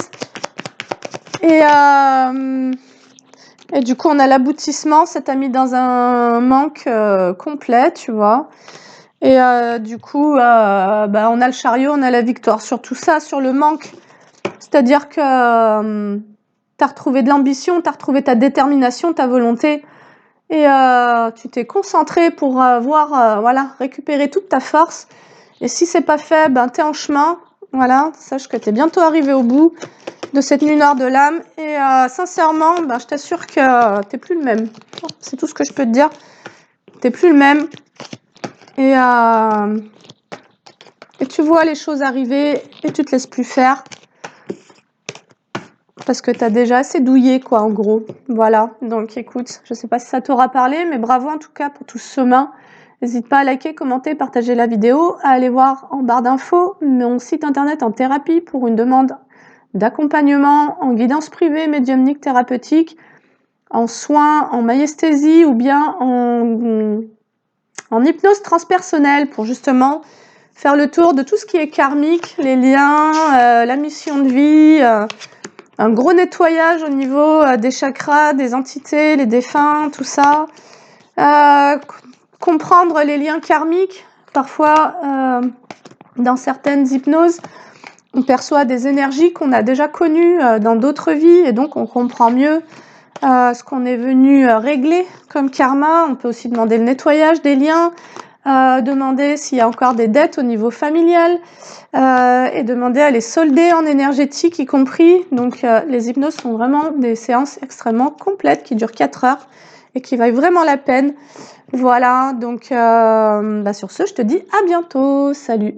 Et du coup, on a l'aboutissement, ça t'a mis dans un manque complet, tu vois. Et du coup, on a le chariot, on a la victoire sur tout ça, sur le manque. C'est-à-dire que tu as retrouvé de l'ambition, tu as retrouvé ta détermination, ta volonté. Et tu t'es concentré pour récupérer toute ta force. Et si c'est pas fait, t'es en chemin. Voilà, sache que t'es bientôt arrivé au bout de cette nuit noire de l'âme. Et sincèrement, je t'assure que t'es plus le même. C'est tout ce que je peux te dire. T'es plus le même. et tu vois les choses arriver et tu te laisses plus faire. Parce que tu as déjà assez douillé, quoi, en gros. Voilà, donc écoute, je sais pas si ça t'aura parlé, mais bravo en tout cas pour tout ce chemin. N'hésite pas à liker, commenter, partager la vidéo, à aller voir en barre d'infos mon site internet en thérapie pour une demande d'accompagnement en guidance privée médiumnique thérapeutique, en soins, en maïesthésie ou bien en hypnose transpersonnelle pour justement faire le tour de tout ce qui est karmique, les liens, la mission de vie, un gros nettoyage au niveau des chakras, des entités, les défunts, tout ça. Comprendre les liens karmiques. Parfois, dans certaines hypnoses, on perçoit des énergies qu'on a déjà connues dans d'autres vies et donc on comprend mieux ce qu'on est venu régler comme karma. On peut aussi demander le nettoyage des liens, demander s'il y a encore des dettes au niveau familial et demander à les solder en énergétique y compris. Donc les hypnoses sont vraiment des séances extrêmement complètes qui durent 4 heures et qui valent vraiment la peine. Voilà, donc sur ce, je te dis à bientôt. Salut!